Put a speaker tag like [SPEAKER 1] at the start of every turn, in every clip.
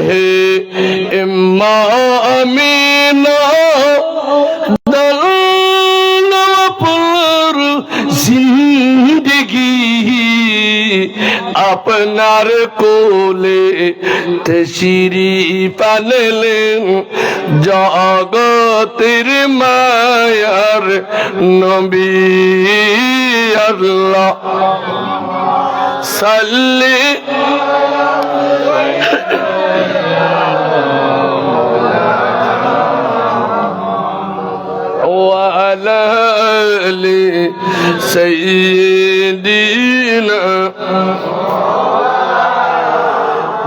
[SPEAKER 1] হে ইম্মা আমিনা দলনপুর জিন্দগি আপনার কোলে তশরিফ আনলেন জগতের মায়ার নবী আল্লাহ সাল্লি ওয়ালা আলি সাইয়্যিদিনা।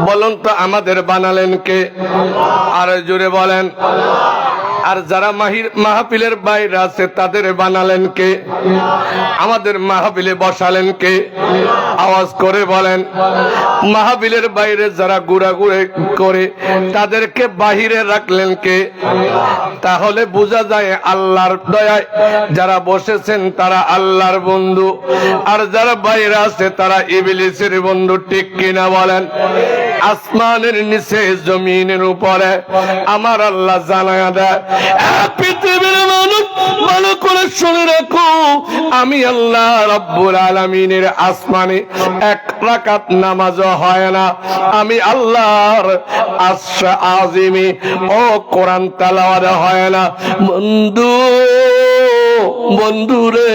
[SPEAKER 1] বলুন তো আমাদের বানালেন কে? আর জোরে বলেন। আর যারা মাহফিলের বাইরে আছে তাদের বানালেন কে? আমাদের মাহফিলে বসালেন কে? আওয়াজ করে বলেন। মাহফিলের বাইরে যারা ঘোরাঘুরি করে তাদেরকে বাহিরে রাখলেন কে? তাহলে বোঝা যায় আল্লাহর দয়ায় যারা বসেছেন তারা আল্লাহর বন্ধু, আর যারা বাইরে আছে তারা ইবলিসের বন্ধু। ঠিক কিনা বলেন? আসমানের নিচে জমিনের উপরে আমার আল্লাহ জানায়া দেয়, পৃথিবীর মানুষ ভালো করে শুনে রাখো, আমি আল্লাহ রাব্বুল আলামিনের আসমানে এক রাকাত নামাজও হয় না, আমি আল্লাহর আরশ আজিমে ও কোরআন তেলাওয়াত হয় না। বন্ধুরে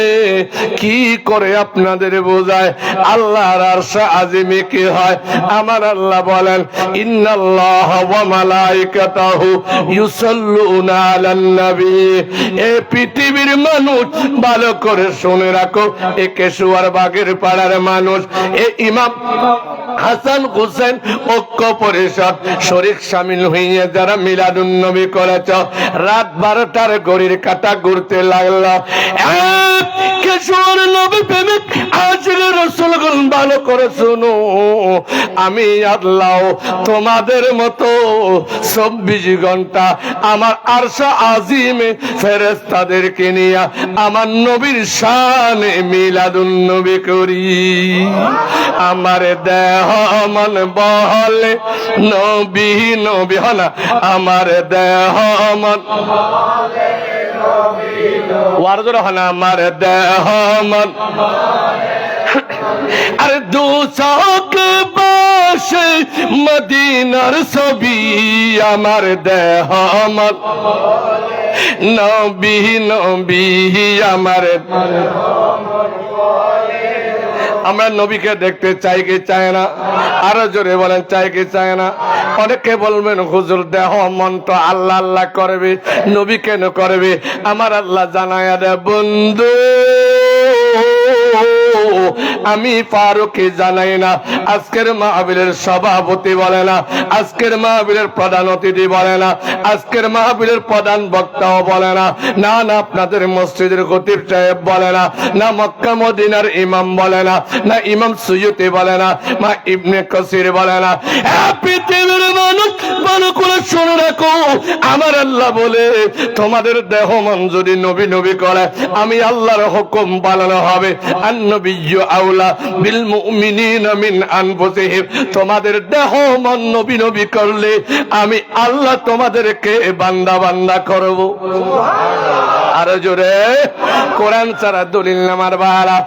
[SPEAKER 1] কি করে আপনাদের বোঝায় আল্লাহর আরশ আজিমে কি হয়? আমার আল্লাহ বলেন, ইন্নাল্লাহা ওয়া মালাইকাতাহু ইউসাল্লুনা আলান নবী। এই পৃথিবীর মানুষ ভালো করে শুনে রাখো, এ কেশুয়ার বাগের পাড়ার মানুষ, এ ইমাম হাসান হুসেন ঐক্য পরিষদ শরীক শামিল হইয়া যারা মিলাদুন নবী করেছ, রাত 12টার ঘড়ির কাঁটা ঘুরতে লাগলো। কেশুয়ার নবী প্রেমিক আশিক রাসূলগণ ভালো করে শুনো, আমি আল্লাহ তোমাদের মতো 24 ঘন্টা আমার আরশ আজিমে ফেরেশতাদেরকে নিয়ে আমার নবীর শানে মিলাদুন নবী করি। আমার দেহ মন বলে নবী নবী হনা, আমার দেহ মন ওয়ারজুর হনা, আমার দেহ মন আর দু চোখ বসে মদিনার ছবি, আমার দেহ মন নবী নবী, আমার আমরা নবীকে দেখতে চাই কি চাই না? আরো জোরে বলেন, চাই কি চাই না? অনেকে বলবেন হুজুর দেহ মন তো আল্লাহ আল্লাহ করবে, নবী কেন করবে? আমার আল্লাহ জানায়া দেয়, বন্ধু আমি ফারুককে জানাই না, আজকের মাহফিলের সভাপতি বলে না, আজকের মাহফিলের প্রধান অতিথি বলে না, আজকের মাহফিলের প্রধান বক্তাও বলে না, না না আপনাদের মসজিদের খতিব সাহেব বলে না, না মক্কা মদিনার ইমাম বলে না, না ইমাম সুয়ুতি বলে না, না ইবনে কাসির বলে না। পৃথিবীর মানুষ ভালো করে শুনে রাখো, আমার আল্লাহ বলে তোমাদের দেহ মন যদি নবী নবী করে, আমি আল্লাহর হুকুম পালন হবে। আন-নবিয়্যু আউলা বিল মুমিনিনা মিন আনফুসিহিম, তোমাদের দেহ মন নবী নবী করলে আমি আল্লাহ তোমাদেরকে বান্দা বান্দা করব। আর জোরে কোরআন ছাড়া দলিল নামার বাড়া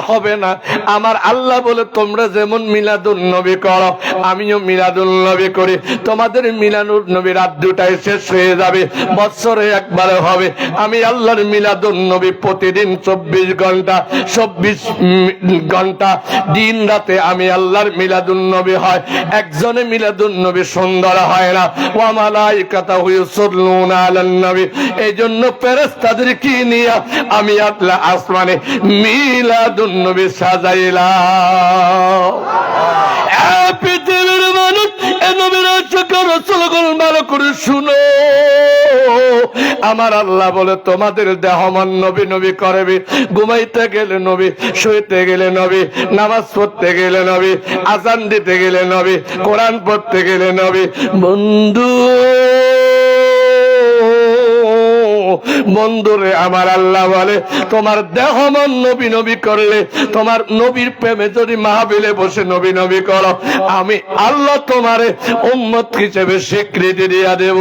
[SPEAKER 1] হবে না। আমার আল্লাহ বলে তোমরা যেমন মিলাদুন নবী করো, আমিও মিলাদুন নবী করি। তোমাদের মিলাদুন নবী রাত 2টায় শেষ হয়ে যাবে, বছরে একবারে হবে। আমি আল্লাহর মিলাদুন নবী প্রতিদিন 24 ঘন্টা দিন রাতে আমি আল্লাহর মিলাদুন নবী হয়। একজনে মিলাদুন নবী সুন্দর হয় না, ওয়া মালাইকাতাহু ইউসাল্লুনা আলান নবী। এইজন্য ফেরেশতাদেরকে নিয়ে আমি আল্লাহ আসমানে মিলাদুন নবী সাজাইলাম। পৃথিবীর মানুষ এ নবীর আশিক রাসূলগণ ভালো করে শুনো, আমার আল্লাহ বলে তোমাদের দেহ মন নবী নবী করবে। ঘুমাইতে গেলে নবী, শুইতে গেলে নবী, নামাজ পড়তে গেলে নবী, আযান দিতে গেলে নবী, কোরআন পড়তে গেলে নবী। বন্ধু বন্ধুরে আমার আল্লাহ বলে তোমার দেহ মন নবী নবী করলে, তোমার নবীর প্রেমে যদি মাহফিলে বসে নবী নবী করো, আমি আল্লাহ তোমারে উম্মত হিসেবে স্বীকৃতি দিয়া দেব।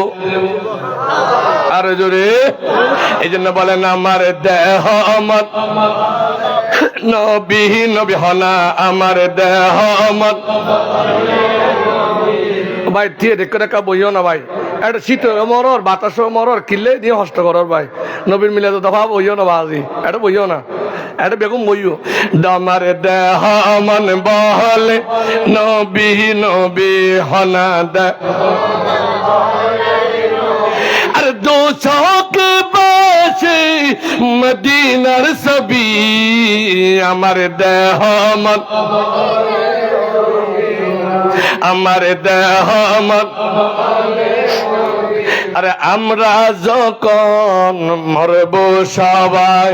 [SPEAKER 1] আর জোরে এই জন্য বলেন আমার দেহ মন নবী নবী হনা, আমার দেহ মন। ভাই দিয়ে দেখে দেখা বইও না ভাই, একটা শীত মরর বাতাস মরর কিনলে দিয়ে হস্ত করর ভাই, নবীর মিলে তো দফা বইও না বাজি, এটা বইও না, এটা বেগম বইও। আমার দেহ মন বহলে নবী নবী হনা দে, আর দো চৌক বাসে মদিনার সবি, আমার দেহ মন আমার দেহ মন। আরে আমরা যখন মরব সবাই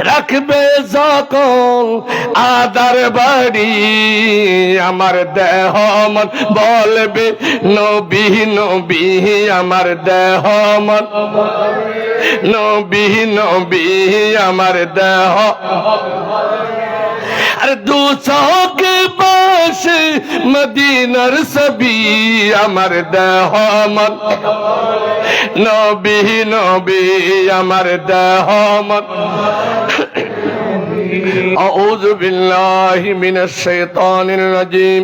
[SPEAKER 1] রাখবে যখন আদার বাড়ি, আমার দেহ মন বলবে নবী নবী, আমার দেহ মন নবী নবী, আমার দেহ। আরে দু চৌকে বসে মদিনার সবি, আমার দেহ মন নবী নবী, আমার দেহ মন। আউযু বিল্লাহি মিনাশ শাইতানির রাজীম,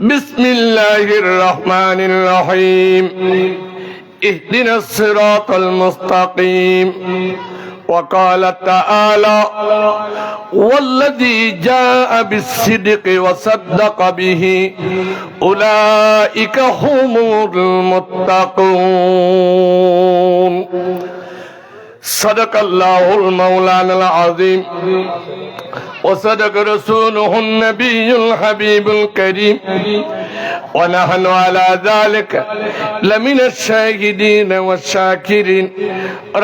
[SPEAKER 1] বিসমিল্লাহির রহমানির রহিম। ইহদিনাস সিরাতাল মুস্তাকিম। وقال تعالى والذي جاء بالصدق وصدق به أولئك هم المتقون صدق الله المولانا العظيم وصدق رسوله النبي الحبيب الكريم ونحن على ذلك لمن الشاهدين والشاكرين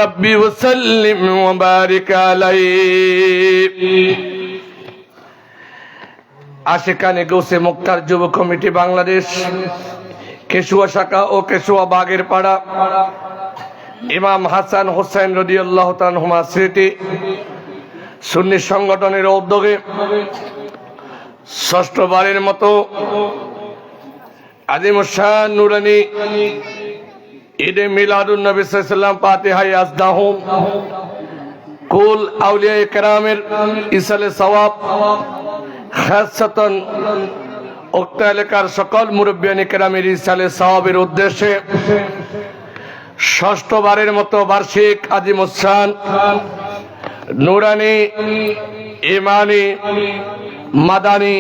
[SPEAKER 1] ربي وسلم وبارك عليه। আশিকানে গৌসে মুক্তার যুব কমিটি বাংলাদেশ, কেশুয়া শাখা ও কেশুয়া বাগের পাড়া, ইমাম হাসান হোসেন রাদিয়াল্লাহু তাআলা আনহুমা স্মৃতি সুন্নি সংগঠনের উদ্যোগে ষষ্ঠবারের মতো আজিমুস শান নুরানি ঈদে মিলাদুন নবী সাল্লাল্লাহু আলাইহি ওয়াসাল্লাম ফাতিহায়ে আসদাহুম কুল আউলিয়া কেরামের ইসালে সওয়াব, খাসসাতান উক্ত এলাকার সকল মুরব্বিয়ানে কেরামের ইসালে সওয়াবের উদ্দেশ্যে ষষ্ঠবারের মতো বার্ষিক আজিমুস শান নুরানি ইমানি মাদানি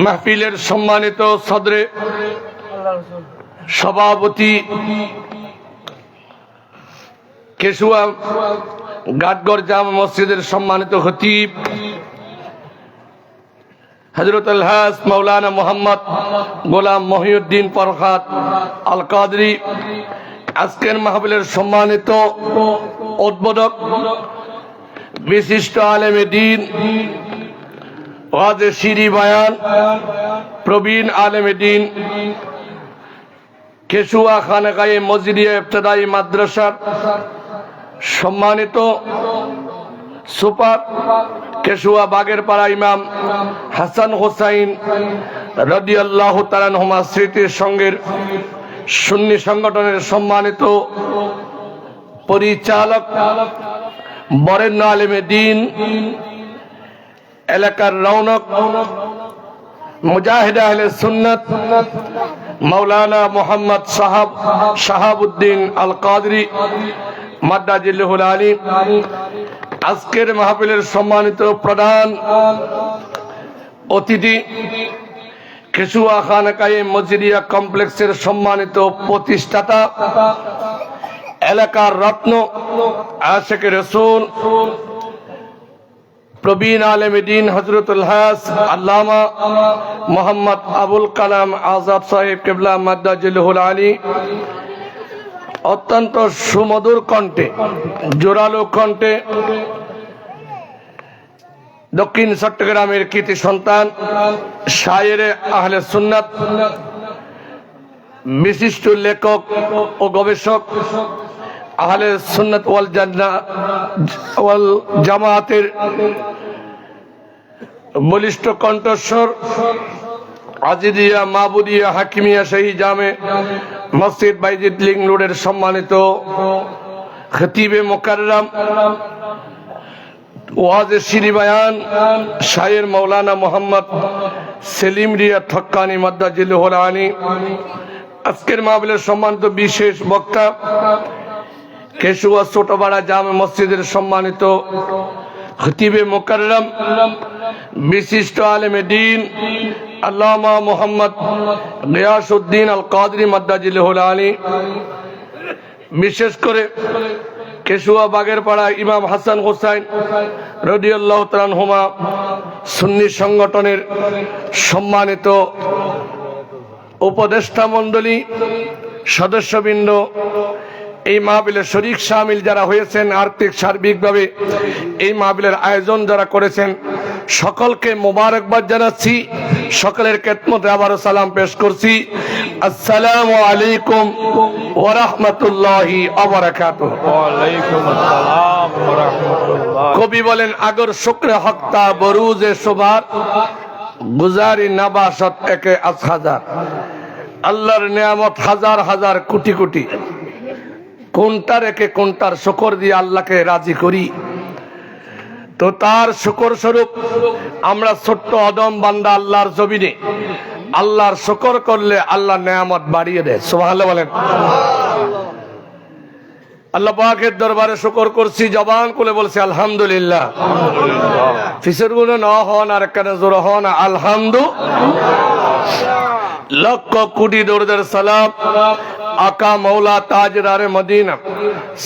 [SPEAKER 1] মাহফিলের সম্মানিত সদরে সভাপতি, কেশুয়া গাটগড় জামে মসজিদের সম্মানিত খতিব হযরত আল-হাস মাওলানা মোহাম্মদ গোলাম মহিউদ্দিন ফরহাদ আল কাদরি, আজকের মাহফিলের সম্মানিত উদ্বোধক বিশিষ্ট আলেমে দ্বীন ওয়াজে শিরি বায়ান প্রবীণ আলেমে দ্বীন, কেশুয়া খানকায়ে মসজিদিয়া ইবতেদায়ী মাদ্রাসার সম্মানিত সুপার কেশুয়া বাগের পাড়া ইমাম হাসান হোসাইন রাদিয়াল্লাহু তাআলা আনহুমা স্মৃতির সঙ্গের সুন্নি সংগঠনের সম্মানিত পরিচালক বরেণ্য আলেমে দ্বীন, এলাকার রৌনক মুজাহিদ আহলে সুন্নাত মাওলানা মোহাম্মদ শাহাবুদ্দিন আল কাদরি মাদ্দাজিল্লাহুল আলী, আজকের মাহফিলের সম্মানিত প্রধান অতিথি কেশুয়া খানকায়ে মসজিদিয়া কমপ্লেক্সের সম্মানিত প্রতিষ্ঠাতা, এলাকার রত্ন আশিক রাসূল প্রবীণ আলেমে দ্বীন হযরতুল হাস আল্লামা মোহাম্মদ আবুল কালাম আজাদ সাহেব কিবলা মাদ্দাজিল্লাহুল আলী, অত্যন্ত সুমধুর কণ্ঠে জোরালো কণ্ঠে দক্ষিণ চট্টগ্রামের কৃতি সন্তান শায়েরে আহলে সুন্নাত বিশিষ্ট লেখক ও গবেষক, আহলে সুন্নাত ওয়াল জামাতের বলিষ্ঠ কণ্ঠস্বর, আজিদিয়া, মাহবুদিয়া, হাকিমিয়া, শাহী জামে মসজিদ বাইজিদ লিংক রোডের সম্মানিত খতিবে মুকাররম, ওয়াজে শিরি বায়ান শায়ের মৌলানা মোহাম্মদ সেলিম রিয়া ঠক্কানি মাদ্দাজিল্লাহুল আলী, আজকের মাহফিলের সম্মানিত বিশেষ বক্তা, কেশুয়া ছোটপাড়া জামে মসজিদের সম্মানিত খতিবে মুকাররম, বিশিষ্ট আলেমে দ্বীন আল্লামা মোহাম্মদ গিয়াসউদ্দিন আল কাদরি মাদ্দাজিল্লাহুল আলী, বিশেষ করে কেশুয়া বাগেরপাড়া ইমাম হাসান হোসাইন রাদিয়াল্লাহু তাআলা আনহুমা সুন্নি সংগঠনের সম্মানিত উপদেষ্টা মণ্ডলী, সদস্যবৃন্দ, এই মাহফিলের শরীক শামিল যারা হয়েছেন, আর্থিক সার্বিকভাবে এই মাহফিলের আয়োজন যারা করেছেন, সকলকে মোবারকবাদ জানাচ্ছি। সকলের খেদমতে আবারও সালাম পেশ করছি। আসসালামু আলাইকুম ওয়া রাহমাতুল্লাহি ওয়া বারাকাতুহু। ওয়া আলাইকুম আসসালাম ওয়া রাহমাতুল্লাহ। কবি বলেন, আগর শুকরে হক্তা বরুজে সুবার গুজারি নাবাসত একে আজ হাজার। আল্লাহর নিয়ামত হাজার হাজার কোটি কোটি, কোনটার একে কোনটার শুকর দিয়ে আল্লাহকে রাজি করি। তো তার শুকর স্বরূপ আমরা ছোট্ট অদম বান্দা আল্লাহর জমিনে আল্লাহর শুকর করলে আল্লাহ নিয়ামত বাড়িয়ে দেয়। সুবহানাল্লাহ বলেন। আল্লাহ পাকের দরবারে শুকর করছি, জবান খুলে বলছি আলহামদুলিল্লাহ। ফিসের গুলো না হন আর কানে জোর হন আলহামদুলিল্লাহ। লক্ষ কোটি দরুদের সালাম আকা মৌলা তাজদারে মদিনা,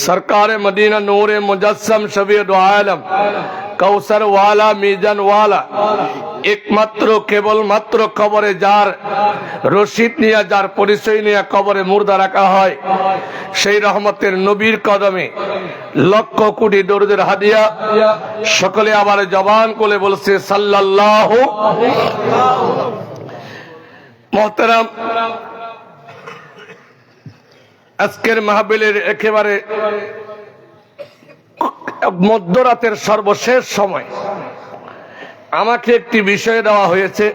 [SPEAKER 1] সরকারে মদিনা, নূরে মুজাসসম, শফিয়ে দু আলম, কৌসর ওয়ালা, মিজান ওয়ালা, একমাত্র কেবলমাত্র কবরে যার রশিদ নিয়ে, যার পরিচয় নিয়ে কবরে মুর্দা রাখা হয়, সেই রহমতের নবীর কদমে লক্ষ কোটি দরুদের হাদিয়া। সকলে আবার জবান কোলে বলছে সাল্লাল্লাহু। মোহতারাম, আজকের মাহফিলের একেবারে মধ্যরাতের সর্বশেষ সময় আমাকে একটি বিষয় দেওয়া হয়েছে।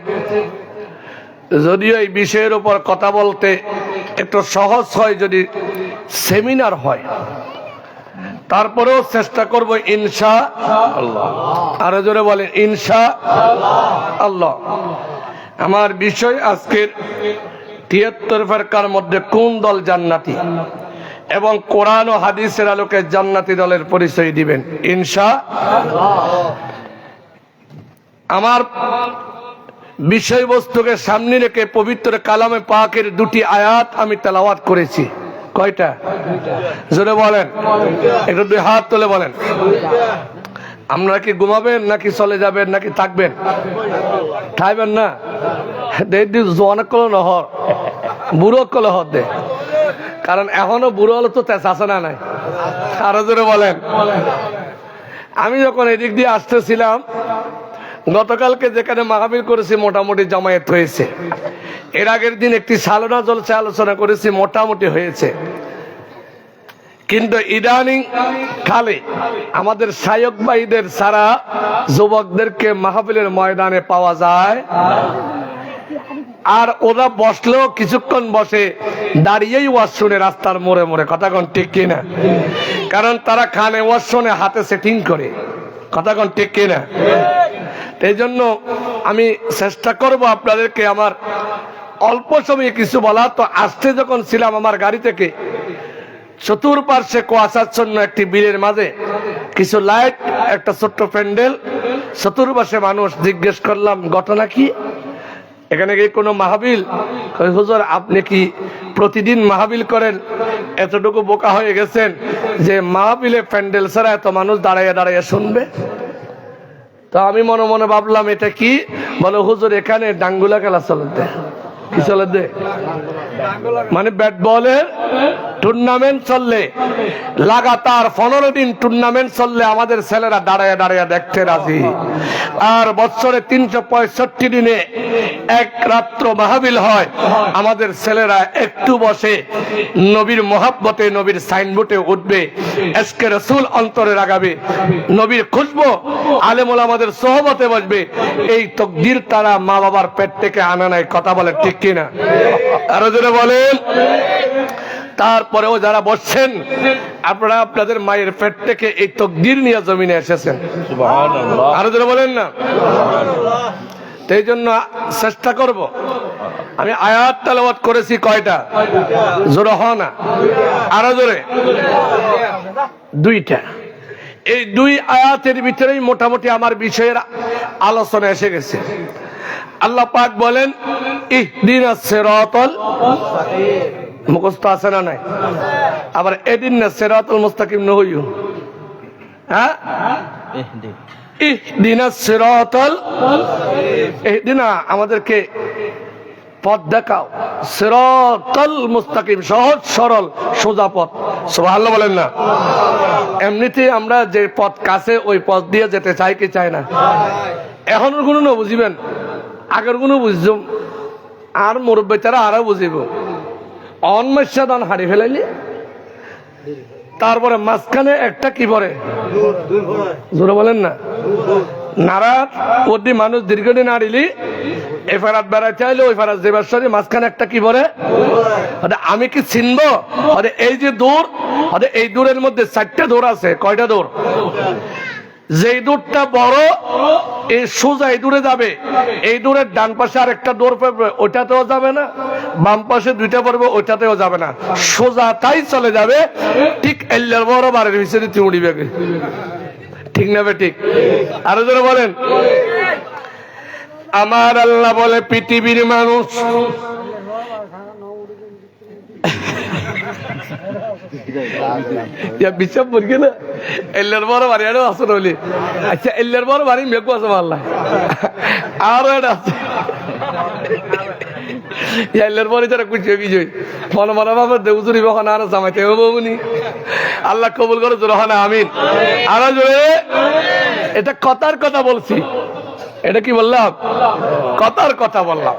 [SPEAKER 1] যদিও এই বিষয়ের উপর কথা বলতে একটু সহজ হয় যদি সেমিনার হয়, তারপরেও চেষ্টা করব ইনশাআল্লাহ। আরো জোরে বলেন ইনশাআল্লাহ। আমার বিষয় আজকের ৭৩ ফেরকার মধ্যে কোন দল জান্নাতি, এবং কোরআন ও হাদিসের আলোকে জান্নাতি দলের পরিচয় দিবেন ইনশাআল্লাহ। আমার বিষয়বস্তুকে সামনে রেখে পবিত্র কালামে পাকের দুটি আয়াত আমি তেলাওয়াত করেছি। কয়টা? জোরে বলেন, একটু দুই হাত তুলে বলেন। আপনারা কি ঘুমাবেন নাকি চলে যাবেন নাকি থাকবেন? থাকবেন না? জোয়ান কল নহর, বুড়ো কল হর দে, কারণ এখনো বুড়ো হলে তো তেজ আছে না নাই? আরো জোরে বলেন। আমি যখন এদিক দিয়ে আসতেছিলাম, গতকালকে যেখানে মাহফিল করেছি মোটামুটি জামায়াত হয়েছে। এর আগের দিন একটি সালোনা জলসা আলোচনা করেছি, মোটামুটি হয়েছে। কিন্তু ইদানিং কালে আমাদের শায়ক ভাইদের সারা যুবকদেরকে মাহফিলের ময়দানে পাওয়া যায়, আর ওরা বসলেও কিছুক্ষণ বসে দাঁড়িয়েই ওয়াজ শুনে রাস্তার মোড়ে মোড়ে। কথা কোন ঠিক কিনা? কারণ তারা খানে ওয়াজ শুনে হাতে সেটিং করে। কথা কোন ঠিক কিনা? এই জন্য আমি চেষ্টা করব আপনাদেরকে আমার অল্প সময়ে কিছু বলা। তো আসতে যখন ছিলাম আমার গাড়ি থেকে, চতুর্পার্শ্বে কুয়াশাচ্ছন্ন একটি বিলের মাঝে কিছু লাইট, একটা ছোট্ট প্যান্ডেল, চতুর্পাশে মানুষ। জিজ্ঞেস করলাম ঘটনা কি, এখানে কি কোনো মাহফিল? হুজুর আপনি কি প্রতিদিন মাহফিল করেন? এতটুকু বোকা হয়ে গেছেন যে মাহফিলে প্যান্ডেল ছাড়া এত মানুষ দাঁড়াইয়া দাঁড়াইয়া শুনবে? তো আমি মনে মনে ভাবলাম এটা কি। বলে হুজুর এখানে ডাঙ্গুলা খেলা চলে। কি চলে? মানে ব্যাট বলের টুর্নামেন্ট চললে, লাগাতার 15 দিন টুর্নামেন্ট চললে আমাদের ছেলেরা দাঁড়ায় দাঁড়ায় দেখতে রাজি। আর বছরে 365 দিনে এক রাত্র মাহফিল হয়, আমাদের ছেলেরা একটু বসে নবীর মোহাব্বতে, নবীর সাইনবোর্ডে উঠবে, এশকে রাসূল অন্তরে লাগাবে, নবীর খুশবু আলেম ওলামাদের সোহবতে বসবে। এই তাকদীর তারা মা বাবার পেট থেকে আনা নাই, কথা বলে ঠিক কিনা? আরো জোরে বলেন। তারপরেও যারা বসছেন, আপনারা আপনাদের মায়ের পেট থেকে এই তাকদীর নিয়ে জমিনে এসেছেন। সুবহানাল্লাহ। আরো জোরে বলেন না। এই জন্য চেষ্টা করব। আমি আয়াত তেলাওয়াত করেছি কয়টা? জোরে হয় না, আরো জোরে। 2টা। এই 2 আয়াতের ভিতরেই মোটামুটি আমার বিষয়ের আলোচনা এসে গেছে। আল্লাহ পাক বলেন ইহদিনাস সিরাতাল মুস্তাকিম। মুখস্থ আছে না নাই? আবার ইহদিনাস সিরাতাল মুস্তাকিম ন হইও। হ্যাঁ, ইহদিনাস সিরাতাল, ইহদিনা আমাদেরকে পথ দেখাও, সিরাতাল মুস্তাকিম সহজ সরল সোজা পথ। সুবহানাল্লাহ বলেন না। এমনিতে আমরা যে পথ কাছে ওই পথ দিয়ে যেতে চাই কি চাই না? এখনের গুণ না বুঝিবেন, আগের গুণ বুঝছো, আর মুরব্বী তারা আরো বুঝিব। অনমেশাদান হারি ফেলাইলি, তারপরে মাঝখানে একটা কি পরে জোরে বলেন না, নারাত ওদি মানুষ দীর্ঘদিন আড়িলি এই ফেরাত বেড়াইতে চাইলে ওই ফেরাত যে বাসারি মাঝখানে একটা কি পরে, আমি কি চিনবো? এই যে দূর, এই দূরের মধ্যে 4টে দূর আছে। কয়টা দূর? যেই দূরটা বড় এই সোজা এই দূরে যাবে, এই দূরের ডান পাশে আরেকটা দূর পড়বে, ওইটাতেও যাবে না, বাম পাশে 2টা পড়বে, ওইটাতেও যাবে না, সোজা তাই চলে যাবে। ঠিক এল্লার বড় বাড়ির ভিতরে তুড়ি বেগে, ঠিক না বে ঠিক? আরো জোরে বলেন। আমার আল্লাহ বলে পৃথিবীর মানুষ বিশ্বাস পড়ি না, এল্লার বড় বাড়ি আরো আসন হলি। আচ্ছা, এল্লার বড় বাড়ি মেঘু আছে মাল্লা, আরো এটা আছে এল্লার পরে যারা কুচিয়ে বিজয় মনে মনে ভাবে দেউজুরি বখন আরো জামাইতে হবে বনি। আল্লাহ কবুল করে জোর হয় না, আমিন। আরো জোরে। এটা কথার কথা বলছি, এটা কি বললাম? কথার কথা বললাম।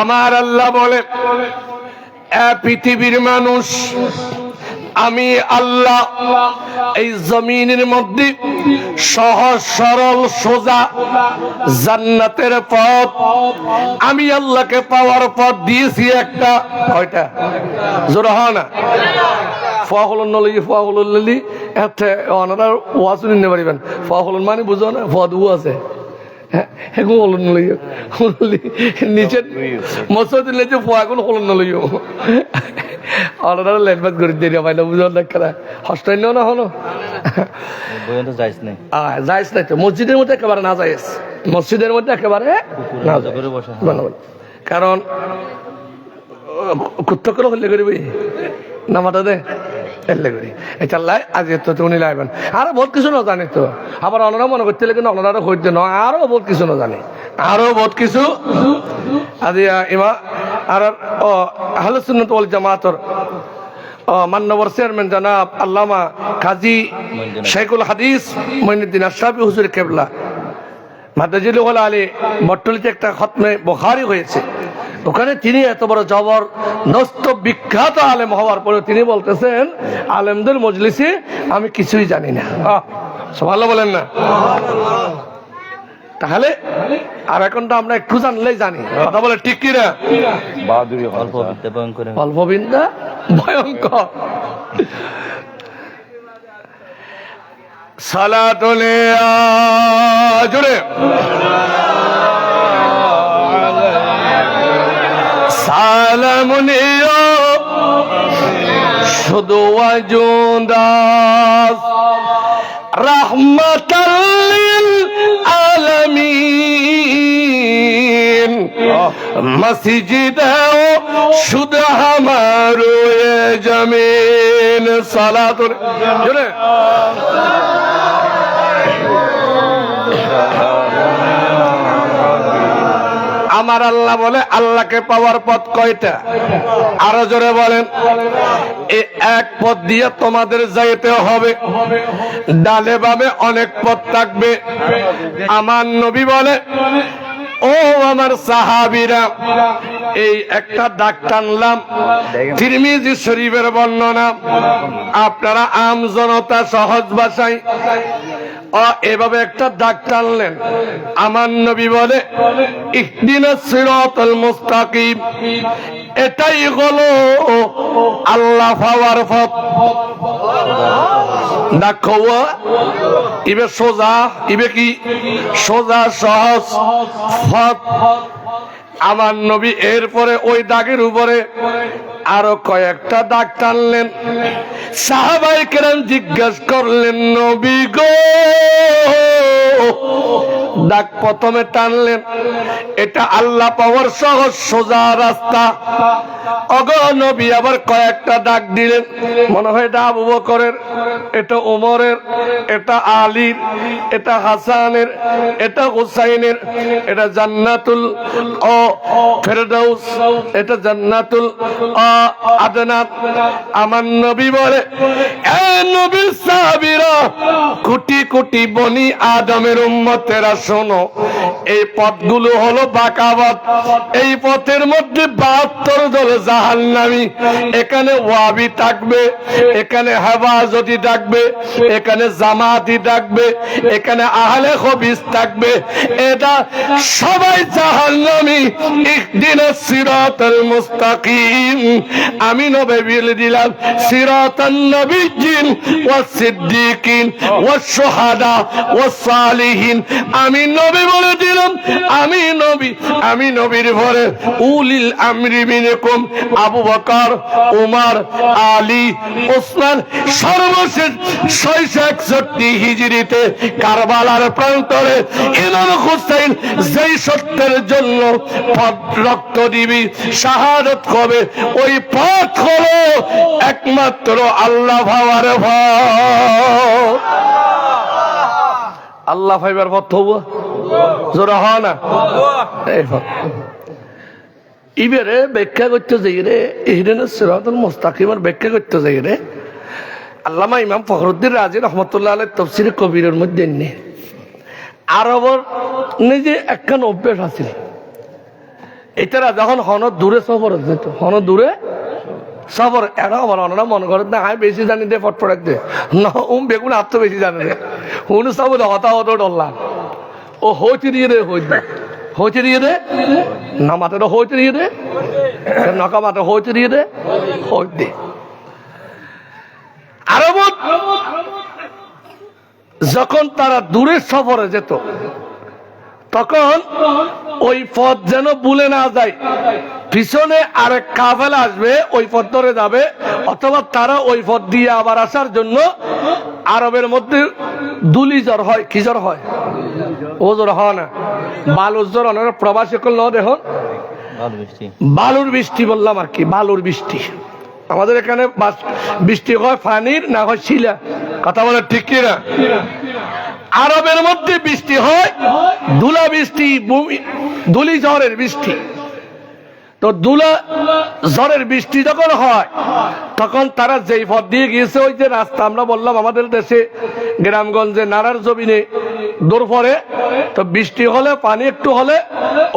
[SPEAKER 1] আমার আল্লাহ বলে পৃথিবীর মানুষ, আমি আল্লাহ এই জমিনের মধ্যে সহজ সরল সোজা জান্নাতের পথ আমি আল্লাহকে পাওয়ার পথ দিয়েছি একটা। কয়টা? জোর হয় না। ফহলন নলি ফহলন ললি এতে অনার ওয়া শুনে নিতে পারিবেন। ফহলন মানে বুঝো না, ফদু আছে। নিচে মসজিদ লেগে ফোয়া কোন হলন নলইও অনার লেটবাদ করে দিয়ে পাইলো বুঝো না, খেলা হস্টাই না হলো যাইস নাই তো। মসজিদের মধ্যে একেবারে না যাইস, মসজিদের মধ্যে একেবারে না যায়। কারণ কুত্ত করে হলে করবি নামাটা দে এলে করি এটাল্লাই আজ তো উনি লাইবেন। আরো বহুত কিছু না জানি তো, আবার অনারা মনে করতে কিন্তু অনারা হইতে নয়, আরো বহুত কিছু না জানি, আরো বহুত কিছু। আজ ইমা আর আহলে সুন্নাত ওয়াল জামাতের মান্যবর চেয়ারম্যান জনাব আল্লামা কাজী শেখুল হাদিস মঈনুদ্দিন আশরাফি হুজুর কেবলা মাদ্রাজুল আলী বটতলীতে একটা খতমে বুখারী হয়েছে। ওখানে তিনি এত বড় জবরদস্ত বিখ্যাত আলেম হওয়ার পরে তিনি বলতেছেন আলেমদের মজলিসে আমি কিছুই জানি না। সুবহানাল্লাহ বলেন না। তাহলে আর এখন তো আমরা একটু জানলেই জানি, কথা বলে ঠিক কি না? অল্প বিদ্যা ভয়ঙ্কর। সালাতুনে জোরে সালামুনে শুধু ওয়াজুদাস রাহমাতাল লিল আলামিন মসজিদে শুধু হামারো এ জমিন। সালাতুন জোরে আমার আল্লাহ বলে আল্লাহকে পাওয়ার পথ কয়টা? আরো জোরে বলেন। এই এক পথ দিয়ে তোমাদের যাইতে হবে, ডালে বামে অনেক পথ থাকবে। আমার নবী বলে, ও আমার সাহাবীরা, এই একটা দাগ টানলাম, তিরমিজি শরীফের বর্ণনা। আপনারা আম জনতা সহজ ভাষায় এভাবে একটা দাগ টানলেন। আমার নবী বলে, ইহদিনাস সিরাতাল মুস্তাকিম, এটাই হলো আল্লাহ পাওয়ার পথ। দেখো ইবে সোজা, ইবে কি সোজা সহজ পথ। আমার নবী এরপরে ওই দাগের উপরে আরো কয়েকটা দাগ টানলেন। সাহাবায়ে কেরাম জিজ্ঞাসা করলেন, নবী গো, দাগ প্রথমে টানলেন, এটা আল্লাহ পাওয়ার সহজ সোজা রাস্তা। ওগো নবী আবার কয়েকটা দাগ দিলেন, মনে হয় এটা আবু বকরের, এটা ওমরের, এটা আলীর, এটা হাসানের, এটা হুসাইনের, এটা জান্নাতুল ও ফেরদাউস, এটা জান্নাতুল আদনান। আমার নবী বলে, এ নবীর সাহাবীরা, কোটি কোটি বনি আদমের উম্মতেরা শোনো, এই পথগুলো হলো বাঁকা পথ। এই পথের মধ্যে 72 দল জাহান্নামী। এখানে ওয়াবি থাকবে, এখানে হেফাজতি থাকবে, এখানে জামাতি থাকবে, এখানে আহলে হাদিস থাকবে। এটা সবাই জাহান্নামী। ইহদিনাস সিরাতাল মুস্তাকিম, আমি নবী বলে দিলাম, সিরাতান নবিয়্যিন ওয়াস সিদ্দিকিন ওয়াস শুহাদা ওয়াস সালিহিন। আমি নবী বলে দিলাম, আমি নবীর পরে উলিল আমরি মিনকুম, আবু বকর, ওমর, আলী, ওসমান। সর্বশেষ 661 হিজরিতে কারবালার প্রান্তরে ইমাম হুসাইন যেই সত্যের জন্য রক্ত দিবি, শাহাদত হবে, ওই পথ হলো একমাত্র আল্লাহ ভাবার পথ। আল্লাহ ভাইবার পথ হবো জোরা হয় না। ইবারে ব্যাখ্যা করতে যাই রে, ইহদিনাস সিরাতাল মুস্তাকিমের ব্যাখ্যা করতে যাই রে, আল্লামা ইমাম ফখরুদ্দিন রাজি রহমতুল্লাহ আলাইহির তাফসীরে কবিরের মধ্যে নেই, আরবর নিজে একখান অভ্যাস আছে। এটারা যখন হন দূরে সফর যেত, হন দূরে সফর, এরা আমার অনরা মনে করেন না আমি বেশি জানি দে ফট ফটাক দে না, বেগুন আর তো বেশি জানে রে, হুন সব হতাহত ডল্লা, ও হইতে দিয়ে দে, হইতে দিয়ে দে না, মাথাটা হইতে দিয়ে দে, নকা মাথা হইতে দিয়ে দে, হইতে দে। আরবত যখন তারা দূরের সফরে যেত, তখন ওই পথ যেন ভুলে না যায়, পিছনে আরেক কাফেলা আসবে, ওই পথ ধরে যাবে, অথবা তারা ওই পথ দিয়ে আবার আসার জন্য আরবের মধ্যে দুলি জ্বর হয়। কি জ্বর হয়? ও জ্বর হয় না, বালুর জ্বর। অনেক প্রবাসী করল দেখুন, বালুর বৃষ্টি বললাম আর কি, বালুর বৃষ্টি। আমাদের এখানে বৃষ্টি হয় ফানির, না হয় শিলা। কথা বলে ঠিক কিনা? আরবের মধ্যে বৃষ্টি হয় ধুলা বৃষ্টি, ধুলি ঝড়ের বৃষ্টি। তো ধুলা ঝড়ের বৃষ্টি যখন হয়, তখন তারা যেই পথ দিয়ে গিয়েছে, ওই যে রাস্তা আমরা বললাম আমাদের দেশে গ্রামগঞ্জে নারার জমিনে দৌড় পড়ে, তো বৃষ্টি হলে পানি একটু হলে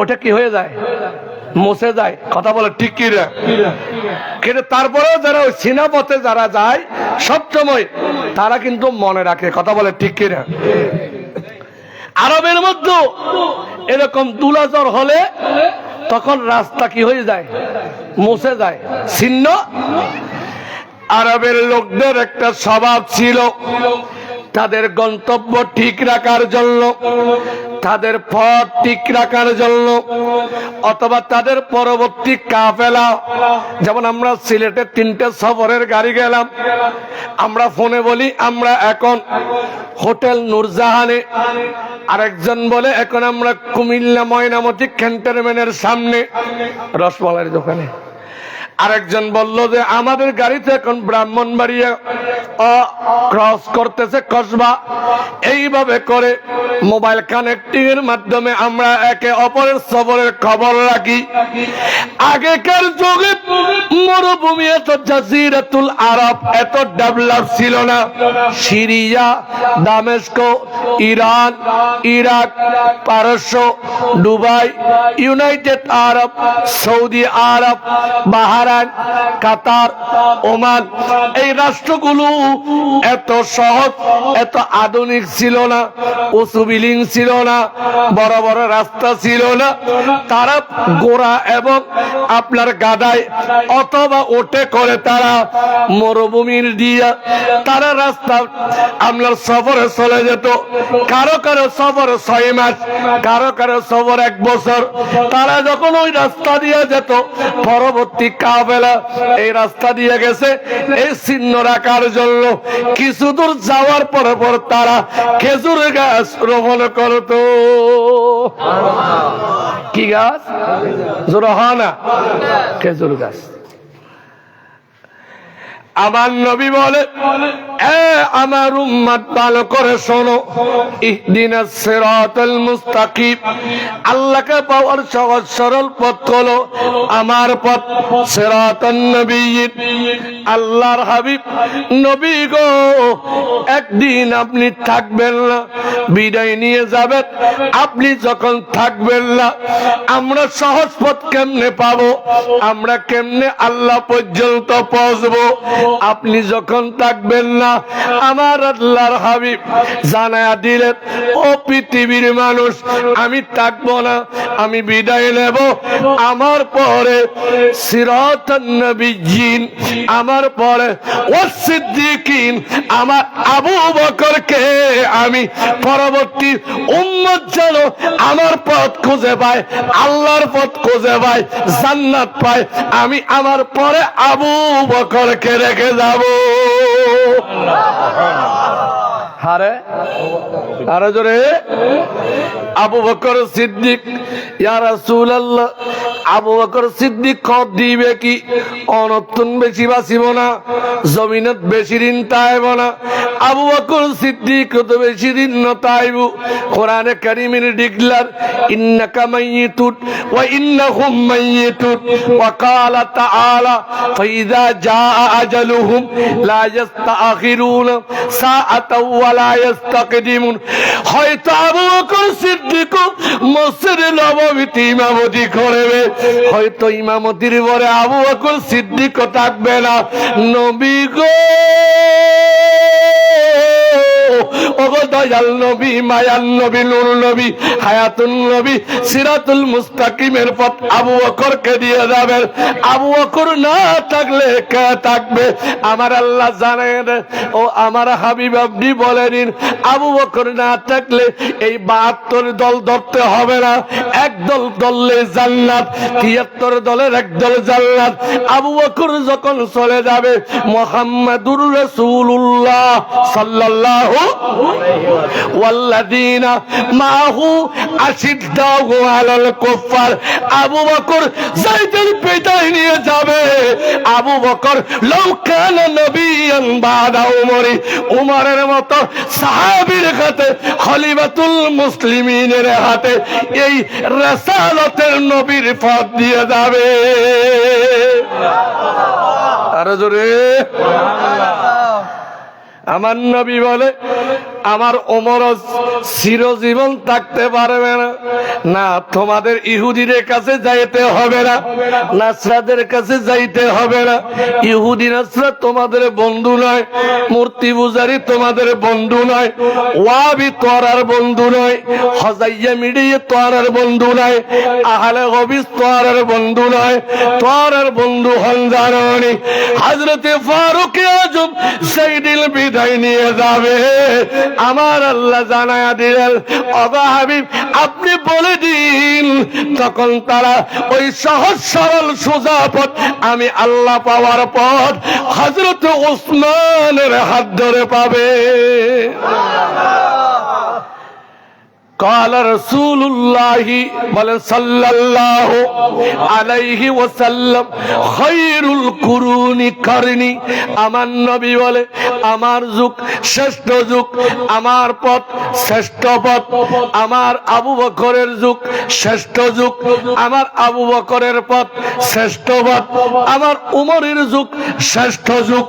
[SPEAKER 1] ওটা কি হয়ে যায়, মুছে যায়। কথা বলে ঠিক কিনা? কিন্তু তারপরেও যারা ওই সিনা পথে যারা যায় সবসময় তারা কিন্তু মনে রাখে। কথা বলে ঠিক কিনা? আরবের মধ্যে এরকম দুলাচর হলে তখন রাস্তা কি হয়ে যায়, মুছে যায়, ছিন্ন। আরবের লোকদের একটা স্বভাব ছিল, তাদের গন্তব্য ঠিক রাখার জন্য, তাদের পথ ঠিক রাখার জন্য, অথবা তাদের পরবর্তী কাফেলা, যেমন আমরা সিলেটে 3টে সফরের গাড়ি গেলাম, আমরা ফোনে বলি আমরা এখন হোটেল নূরজাহানে, আরেকজন বলে এখন আমরা কুমিল্লা ময়নামতি ক্যান্টনমেন্টের সামনে রসমালাইয়ের দোকানে, আরেকজন বলল যে আমাদের গাড়িতে এখন ব্রাহ্মণবাড়িয়া ক্রস করতেছে কসবা। এইভাবে করে মোবাইল কানেক্টিং এর মাধ্যমে আমরা একে অপরের সফরের খবর রাখি। আগেকার যুগে মরুভূমি এত জাজিরাতুল আরব এত ডেভেলপ ছিল না। সিরিয়া, দামেস্ক, ইরান, ইরাক, পারস্য, দুবাই, ইউনাইটেড আরব, সৌদি আরব, বাহরাইন, কাতার, ওমান, এই রাষ্ট্রগুলো এত সহজ এত আধুনিক ছিল না, উঁচু বিল্ডিং ছিল না, বড় বড় রাস্তা ছিল না। তারা ঘোড়া এবং আপনার গাদায় অথবা ওটে করে তারা মরুভূমির দিয়া তারা রাস্তা আপনার সফরে চলে যেত। কারো কারো সফর 6 মাস, কারো কারো সফর 1 বছর। তারা যখন ওই রাস্তা দিয়ে যেত, পরবর্তী কাফেলা এই রাস্তা দিয়ে গেছে এই চিহ্ন রাখার জন্য। কিছু দূর যাওয়ার পর পর তারা খেজুর গাছ রোপণ করত। কি গাছ? জোরে হয় না? খেজুর গাছ। আমার নবী বলে, এ আমার উম্মত ভালো করে শোনো, ইহদিনাস সিরাতাল মুস্তাকিম, আল্লাহকে পাওয়ার সহজ সরল পথ হলো আমার পথ, সিরাতান নবিয়্যিন, আল্লাহর হাবিব নবী গো। একদিন আপনি থাকবেন না, বিদায় নিয়ে যাবেন। আপনি যখন থাকবেন না, আমরা সহজ পথ কেমনে পাবো? আমরা কেমনে আল্লাহ পর্যন্ত পৌঁছবো? আপনি যখন থাকবেন না, আমার আল্লাহর হাবিব জানায়া দিলেন, ও পৃথিবীর মানুষ, আমি থাকবো না, আমি বিদায় নেব। আমার পরে সিরাতান নবিয়্যিন, আমার পরে ওয়াসিদ্দিকিন, আমার আবু বকরকে আমি পরবর্তী উম্মত যেন আমার পথ খুঁজে পায়, আল্লাহর পথ খুঁজে পায়, জান্নাত পায়, আমি আমার পরে আবু বকরকে রেখে যাব। হারে আরে জোরে, আবু বকর সিদ্দিক, ইয়া রাসূলুল্লাহ, আবু বকর সিদ্দিক খত দিবে কি? অনতুন বেশি বাঁচিব না, জমিনত বেশি দিন তাইব না। আবু বকর সিদ্দিক তো বেশি দিন না তাইব। কোরআনে কারীমের ডিক্লার, ইন্নাকা মাইয়িতুন ওয়া ইন্নাহুম মাইয়িতুন, ওয়া ক্বালা তাআলা, ফাইযা জাআ আজালুহুম লা ইস্তাখিরুনা সাআতাও ওয়া লা ইস্তাকদিমুন। হয়তো আবু বকর সিদ্দিক মসজিদে নববীতে ইমামতি করবে, হয়তো ইমামতির পরে আবু বকর সিদ্দিক থাকবে না। নবী গো, ওগো দয়াল নবী, মায়ান নবী, নূর নবী, হায়াতুন নবী, সিরাতুল মুস্তাকিমের পথ আবু বকরকে দিয়ে যাবেন। আবু বকর না থাকলে কে থাকবে? আমার আল্লাহ জানেন। ও আমার হাবিব, আপনি বলে দিন, আবু বকর না থাকলে এই 72 দল ধরতে হবে না। এক দল ধরলে জান্নাত, 73 দলের এক দল জান্নাত। আবু বকর যখন চলে যাবে, মুহাম্মাদুর রাসূলুল্লাহ সাল্লাল্লাহু ওয়াল্লাযীনা মাহু আশিদ্দাউ আলাল কুফার, আবু বকর যাইতের বিদায় নিয়ে যাবে। আবু বকর লাউ কানা নবিয়ান বাদা উমরি, উমরের মতো সাহাবীর হাতে, খলিফাতুল মুসলিমিনের হাতে এই রাসালাতের নবীর পথ দিয়ে যাবে। আরে জোরে আমার নবী বলে, আমার ওমর চিরজীবন থাকতে পারবে না। না, তোমাদের ইহুদিদের কাছে যাইতে হবে না, নাসরাদের কাছে যাইতে হবে না। ইহুদি নাসরা তোমাদের বন্ধু নয়, মূর্তি পূজারী তোমাদের বন্ধু নয়, ওয়াবি তোরার বন্ধু নয়, হজাইয়া মিডিয়া তোরার বন্ধু নয়, আহলে হবিস তোরার বন্ধু নয়। তোরার বন্ধু হন জানি হযরতে ফারুক আজম সাইয়্যিদুল বিদায় নিয়ে যাবে। আমার আল্লাহ জানায়া দিলেন, ওগো হাবিব আপনি বলে দিন, তখন তারা ওই সহজ সরল সোজা পথ, আমি আল্লাহ পাওয়ার পথ হযরত ওসমানের হাত ধরে পাবে। قال رسول الله صلى الله عليه وسلم خير القرون قرني আমার নবী বলে আমার যুগ শ্রেষ্ঠ যুগ, আমার পথ শ্রেষ্ঠ পথ, আমার আবু বকরের যুগ শ্রেষ্ঠ যুগ, আমার আবু বকরের পথ শ্রেষ্ঠ পথ, আমার উমরের যুগ শ্রেষ্ঠ যুগ,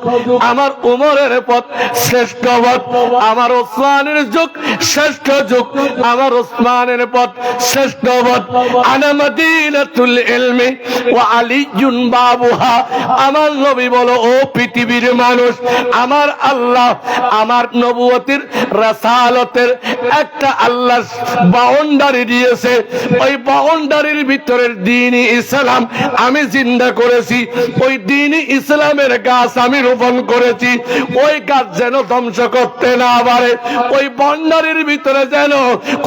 [SPEAKER 1] আমার উমরের পথ শ্রেষ্ঠ পথ, আমার ওসমানের যুগ শ্রেষ্ঠ যুগ, আমার ওসমানের পথ শ্রেষ্ঠ পথ। আনা মদিনাতুল ইলমি ওয়া আলিয়ুন বাবুহা। আমার নবী বলো ও পৃথিবীর মানুষ, আমার আল্লাহ আমার নবুয়তের রাসালতের একটা আল্লাহ বাউন্ডারি দিয়েছে, ওই বাউন্ডারির ভিতরের দ্বীন-ই ইসলাম আমি জিন্দা করেছি, ওই দ্বীন-ই ইসলামের গাছ আমি রোপণ করেছি। ওই গাছ যেন ধ্বংস করতে না পারে, ওই বাউন্ডারির ভিতরে যেন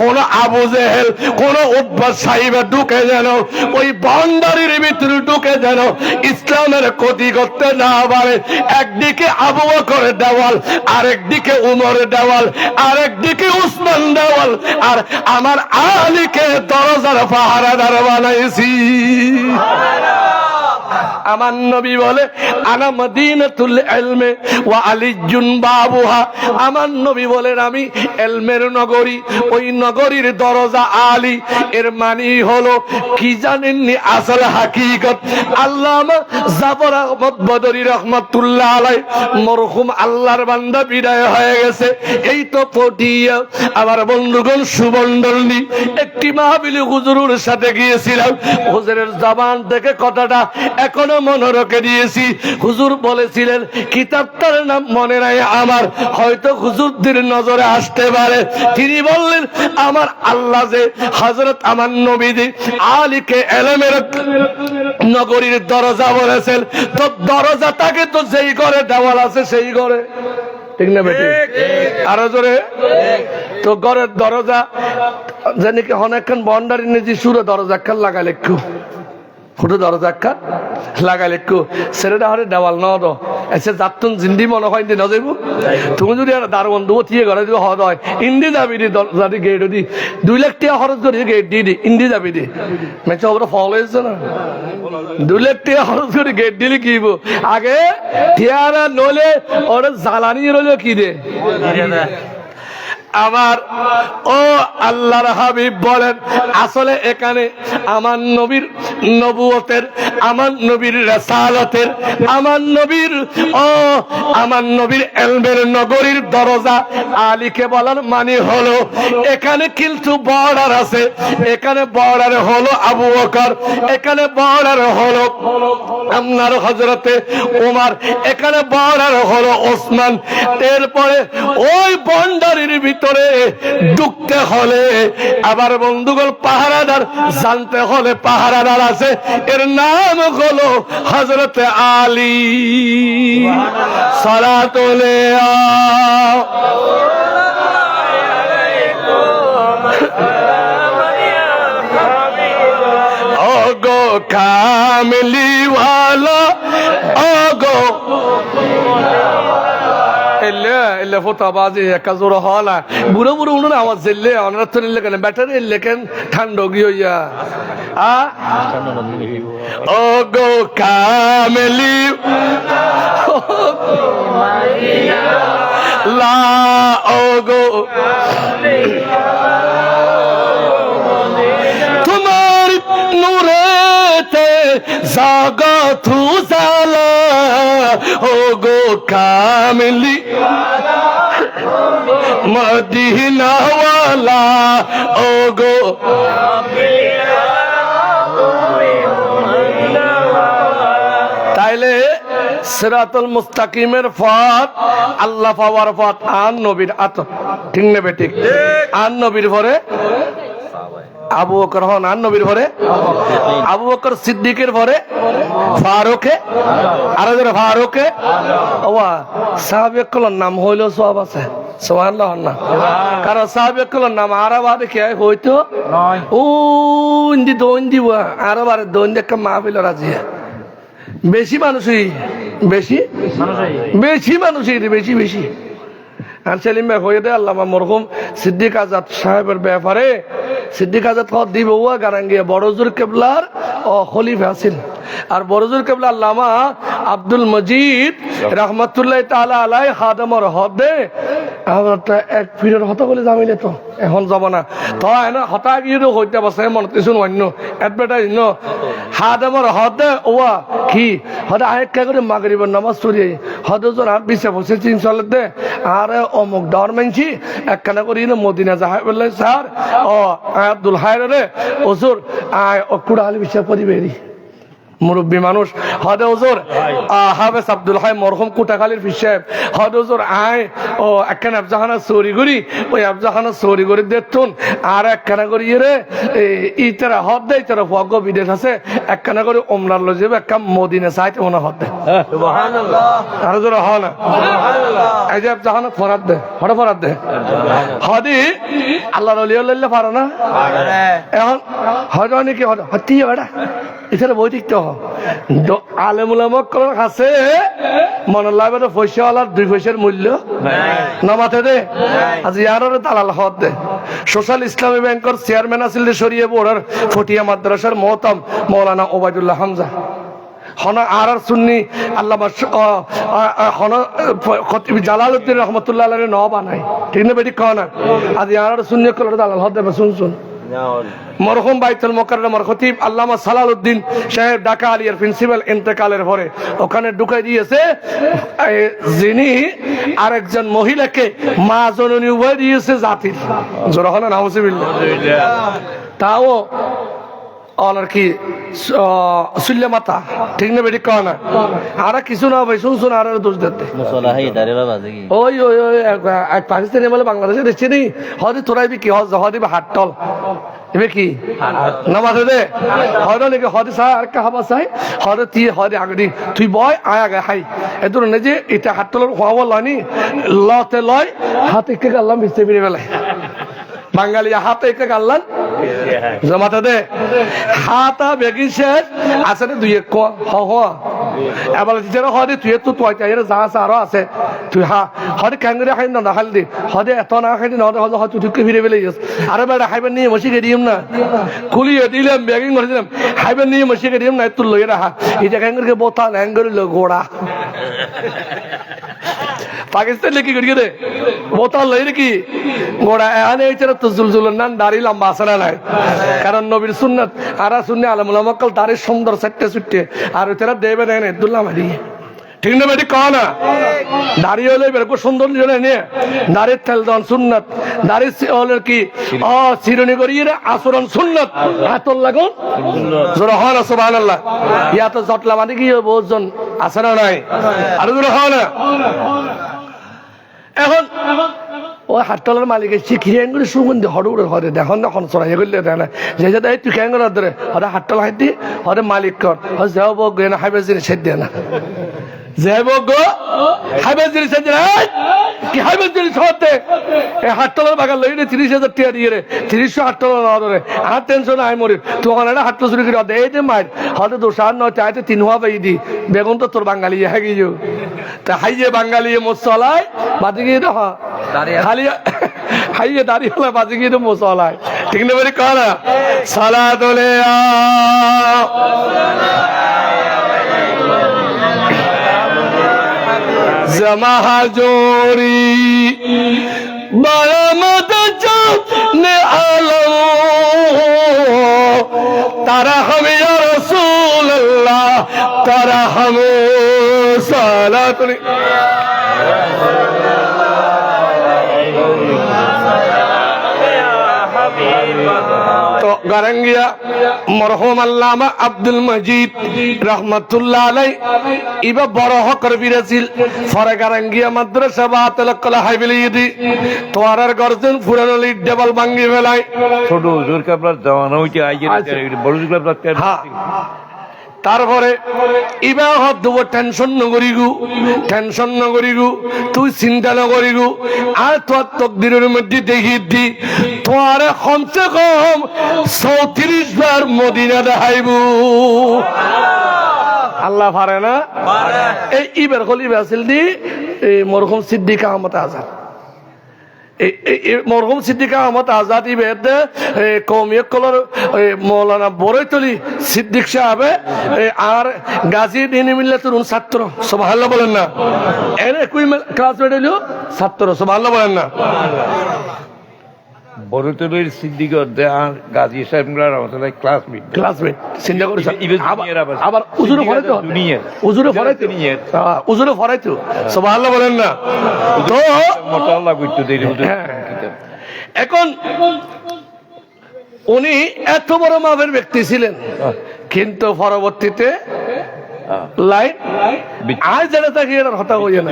[SPEAKER 1] কোন আবু জেহেল কোন উতবা সাইবা ঢুকে যেন ওই বাউন্ডারির ভিতরে ঢুকে যেন ইসলামের ক্ষতি করতে না পারে। একদিকে আবু বকরের দেওয়াল, আরেকদিকে উমরের দেওয়াল, আরেকদিকে উসমান দেওয়াল, আর আমার আলীকে দরজার পাহারাদার বানাইছি। আমার নবী বলে আনা মদিনাতুল ইলমি ওয়া আলিয়ুন বাবুহা। আমার নবী বলেন আমি ইলমের নগরী, ওই নগরীর দরজা আলী। এর মানে হলো কি জানেননি? আসল হাকিকত আল্লামা জাফর আহমদ বদরী রাহমাতুল্লাহ আলাইহি মরহুম আল্লাহর বান্দা বিদায় হয়ে গেছে। এই তো পটিয়া আমার বন্ধুগণ সুবন্ডলী একটি মাহফিলে হুজুরের সাথে গিয়েছিলাম। হুজুরের জবান থেকে কথাটা এখনো মনে রেখে দিয়েছি। হুজুর বলেছিলেন, কিতাবটার নাম মনে নাই আমার, হয়তো হুজুরদের নজরে আসতে পারে। তিনি বললেন আমার আল্লাহ যে হযরত আমার নবীজি আলীকে ইলমের নগরীর দরজা বলেছেন, তো দরজাটাকে তো যেই ঘরে দেওয়াল আছে সেই ঘরে, ঠিক না বেটি? আরো জোরে। তো ঘরের দরজা জানি কি অনেকক্ষণ বন্ডারি নিজে সুরে দরজা খান লাগাই লেখু, ফুটো দরজা একটা লাগাইলে একটু ছেলেটা হরে দেওয়াল ন দো এসে যাতুন জিন্দি মনে হয় ন যাইব। তুমি যদি দার বন্ধু থিয়ে ঘরে দিব হদ হয় ইন্দি যাবি দি যদি গেট দি 2 লাখ টাকা খরচ করি গেট দি দি ইন্দি যাবি দি মেচে ওরা ফল হয়েছে না। 2 লাখ টাকা খরচ করে গেট দিলে কি আগে টিয়ারা নলে ওরা জ্বালানি রইল কি রে। আমার ও আল্লাহর হাবিব বলেন আসলে এখানে আমার নবীর নবুয়তের, আমার নবীর রাসালতের, আমার নবীর আমার নবীর ইলমের নগরীর দরজা আলীকে বলার মানে হলো এখানে কিন্তু বর্ডার আছে, এখানে বর্ডার হলো আবু বকর, এখানে বর্ডার হলো আপনার হযরতে ওমর, এখানে বর্ডার হলো ওসমান। এরপরে ওই বর্ডারের ভিতরে ঢুকতে হলে আবার বন্ধুগণ পাহারাদার জানতে হলে পাহারাদার আছে, এর নাম হলো হযরতে আলী। সালাতুল ওগো কামলি ওয়ালা ওগো এলে ফোটাবাজি একা জোর হলা বুড়ো বুড়ো উনুন আওয়াজ দিলে ওনারা তো নিলে কেন ব্যাটারি লেখেন ঠান্ডা গিয়ে হইয়া ও গো কামেলি লা ও গো তোমার নূরেতে জগৎ উজালা ও গো কামেলি মদিনা ওয়ালা ও গো তাইলে সিরাতুল মুস্তাকিমের পথ আল্লাহ পাওয়ার পথ আর নবীর আতর, ঠিক না বেঠিক? আর নবীর পরে আবু বকর হন, আর নবীর পরে আবু বকর সিদ্দিকের পরে ফারুকে, আর যারা ফারুকে ওয়া সাহাবিয়ার নাম হইলো সব আছে সুবহানাল্লাহ না, কারণ সাহাবিয়ার নাম আরবারে কি হইতো ও ইন্দি দোন দিব আরবারে দোন দেখা মাহফিল রাজি বেশি মানুষই বেশি বেশি মানুষই বেশি বেশি সেলিম ভাই হয়ে দেয় আল্লামা মরহুম সিদ্দিক আজাদ সাহেবের ব্যাপারে সিদ্দিক আজাদ দিব গারাঙ্গিয়া বড়জুর কেবলার খলিফা আছেন আর বড়জুর কেবলা আল্লামা আব্দুল মজিদ রহমতুল্লাহ তাআলা আলাই খাদেমর হদে এক ফিরের হতা বলে জামিলে তো এখন যাব না তো এনে হতা গিয়ে হইতে বসে মনে কিছু অন্য এডভার্টাইজ ন খাদেমর হদে ওয়া কি হদে আয়েক করে মাগরিবের নামাজ পড়ি হদে জন আর বিছে বসে চিন চলে দে আর অমুক ডর মানছি একখানা করি মদিনা যাহাই বললে স্যার ও আব্দুল হায়রে রে ওজুর আয় কুড়া আলী বিশ্ব পরিবেরি মুরব্বী মানুষ হদে ওজোর হাফেজ আব্দুল হাই মরহুম কুটাখালীর ফির সাহেব হদে ওজোর আয় ও একখানা আফজাহানা চৌরি করি ওই আফজাহানা চৌরি করে দেখতুন আর একখানা করি রে ইতারা হদ দেয় ইতারা ভগ্য বিদেশ আছে একখানা করে ওমরার লো যাবে একটা মদিনা চাইতে মনে হদ দেয় আর জোর হ না এই যে আফজাহানা ফরাদ দে হঠাৎ ফরাদ দে হদি আল্লাহ রলিয়াল্লাহ পারো না এখন হয়তো অনেকে হতি বেটা এছাড়া বই দেখতে আলেমুলামক কাছে মনে লাগবে পয়সাওয়ালার 2 পয়সার মূল্য না মাথে দে আজ ইয়ার দালাল হদ দে সোশ্যাল ইসলামী ব্যাংকের চেয়ারম্যান আছিল সরিয়ে বোর্ডের ফটিয়া মাদ্রাসার মোহতাম মৌলানা ওবায়দুল্লাহ হামজা হনা আর সুন্নি আল্লামা হনা খতিব জালালউদ্দিন রহমতুল্লাহ আলাইহি ন বানাই ঠিক না বেটি কনা আজ ইয়ার সুন্নি কলর দালাল হদ দে শুন মরহুম বাইতুল মুকাররমের খতিব আল্লামা সালাউদ্দিন সাহেব ঢাকা আলিয়ার প্রিন্সিপাল ইন্তেকালের পরে ওখানে ঢুকাই দিয়েছে যিনি আরেকজন মহিলাকে মা জননী উভয় দিয়েছে জাতির জোরা হলো নাউজুবিল্লাহ তাও আর কি সুল্লে মাতা ঠিক না বেটি কনা আর কিছু না ভাই শুন আর দোষ দিতে ওই ওই ওই পাকিস্তানি বলে বাংলাদেশে দেখছি নি হদি তোরাইবি কি হদি হাটটল এবে কি নামাজে দে হদ নাকি হদি চাই আর কাহাবা চাই হদে তি হদে আগদি তুই বয় আয় আগে হাই এত না যে এটা হাটটলের হওয়া লয়নি লতে লয় হাতে কে গাল্লাম বিস্তে ফিরে বেলায় বাঙালি হাতে কে গাল্লান জমাতে দে হাতা বেগি শেষ আছে দুই এক এবার হদে তুই তো যা আছে আরো আছে তুই হদে ক্যাঙ্গুরি খাই না হাল দি হদে এত না খাই নহদে হদে হয়তো ঢুকে ফিরে বেলে যাস আরে বেড়া খাইবেন নিয়ে মশিকে দিম না খুলিয়ে দিলাম ব্যাগিং করে দিলাম খাইবেন নিয়ে মশিকে দিম না তুই লই রাখা এটা ক্যাঙ্গুরিকে বোতাল হ্যাঙ্গুরি গোড়া পাকিস্তান কি করি দে বোতাল লই রে কি গোড়া এখানে এইটার তো জুলজুলের নাম দাড়ি লম্বা আছে না নাই কারণ নবীর সুন্নাত আর সুন্নি আলমুল মক্কাল দাড়ি সুন্দর চারটে চুট্টে আর ওইটারা দেবে না আব্দুল্লাহ মারি ঠিক না বেটি কহ না দাঁড়িয়ে হলে বের সুন্দর নিয়ে দাড়ির তেল দেন সুন্নাত দাড়ির হলে কি চিরুনি করিয়ে আচরণ সুন্নাত হাতল লাগুন জোর হন সুবহানাল্লাহ ইয়া তো জটলা মানে কি বহুজন আছে না নাই আর জোর হন এখন ওই হাটতলার মালিক এসে খিয়াঙ্গুলি সুগন্ধি হড়ুড়ে হরে দেখুন এখন চড়াই করলে দেয় না যে দেয় তুই খিয়াঙ্গুল ধরে হরে হাটতলা হাইতি হরে মালিক কর হরে যাও বক না হাইবে জিনিস দেয় না যাই বক গো হাইবে জিনিস কি হাইবে জিনিস হতে এই হাটতলার বাগান লই 30,000 টাকা দিয়ে রে 300 হাটতলা না ধরে আর টেনশন আই মরি তখন এটা হাটতলা শুরু করে দেয় এই যে মার হরে দোষার নয় চাইতে 3 হওয়া পাই দি বেগুন তো তোর বাঙালি হয়ে গিয়ে তা হাই যে বাঙালি মশলায় বাদি গিয়ে তো খালি হাইয়ে দাঁড়িয়ে হলে বাজে গিয়ে তো মশলায় ঠিক না বলি করা সালাত জমা হাজরি বারামত নে আলম তারা হমে ইয়া রাসূলুল্লাহ তারা হমে সালাত তো গারাঙ্গিয়া মরহুম আল্লামা আব্দুল মজিদ রহমতুল্লাহ আলাই ইবা বড় হকর বিরাছিল ফরে গারাঙ্গিয়া মাদ্রাসা বাতিল কলা হাইবিলিদি তোয়ারার গর্জন ফুরানো লিড দেবল ভাঙ্গি ফেলাই
[SPEAKER 2] ছোট হুজুর কাবলার জামানা হইছে আইজে বড় হুজুর কাবলার
[SPEAKER 1] তারপরে ইবা হদ টেনশন নগরিগু তুই চিন্তা নগরিগু আর তোর তকদিরের মধ্যে দেখি দি তোর কমসে কম 34 বার মদিনা দেখাইবু আল্লাহ পারে না এই ইবার কলি বাসিল দি মরহুম সিদ্দিক আহমদ আজাদ মরহুম সিদ্দিক আহমদ আজাদি বেদে কৌমিয়ত কলর মৌলানা বরৈতলি সিদ্দিক সাহেবে আর গাজী দিনী মিল্লাতুল ছাত্র সুবহানাল্লাহ বলেন না, এর একই ক্লাসমেট হইল ছাত্র সুবহানাল্লাহ বলেন না।
[SPEAKER 2] বড়তলের সিদ্দিক আর গাজী সাহেব
[SPEAKER 1] ক্লাসমেট চিন্তা করেছ
[SPEAKER 2] ইবে-
[SPEAKER 1] আবার উজুরে ফরাইতো
[SPEAKER 2] দুনিয়ার।
[SPEAKER 1] উজুরে ফরাইতো
[SPEAKER 2] দুনিয়ার।
[SPEAKER 1] উজুরে ফরাইতো সুবহানাল্লাহ বলেন না। তো
[SPEAKER 2] মোতাল্লাহ করতে দেরি হতো।
[SPEAKER 1] হ্যাঁ। এখন উনি এত বড় মাপের ব্যক্তি ছিলেন, কিন্তু পরবর্তীতে লাইন আজ যেটা থাকে এটার হতা হইয়ে না,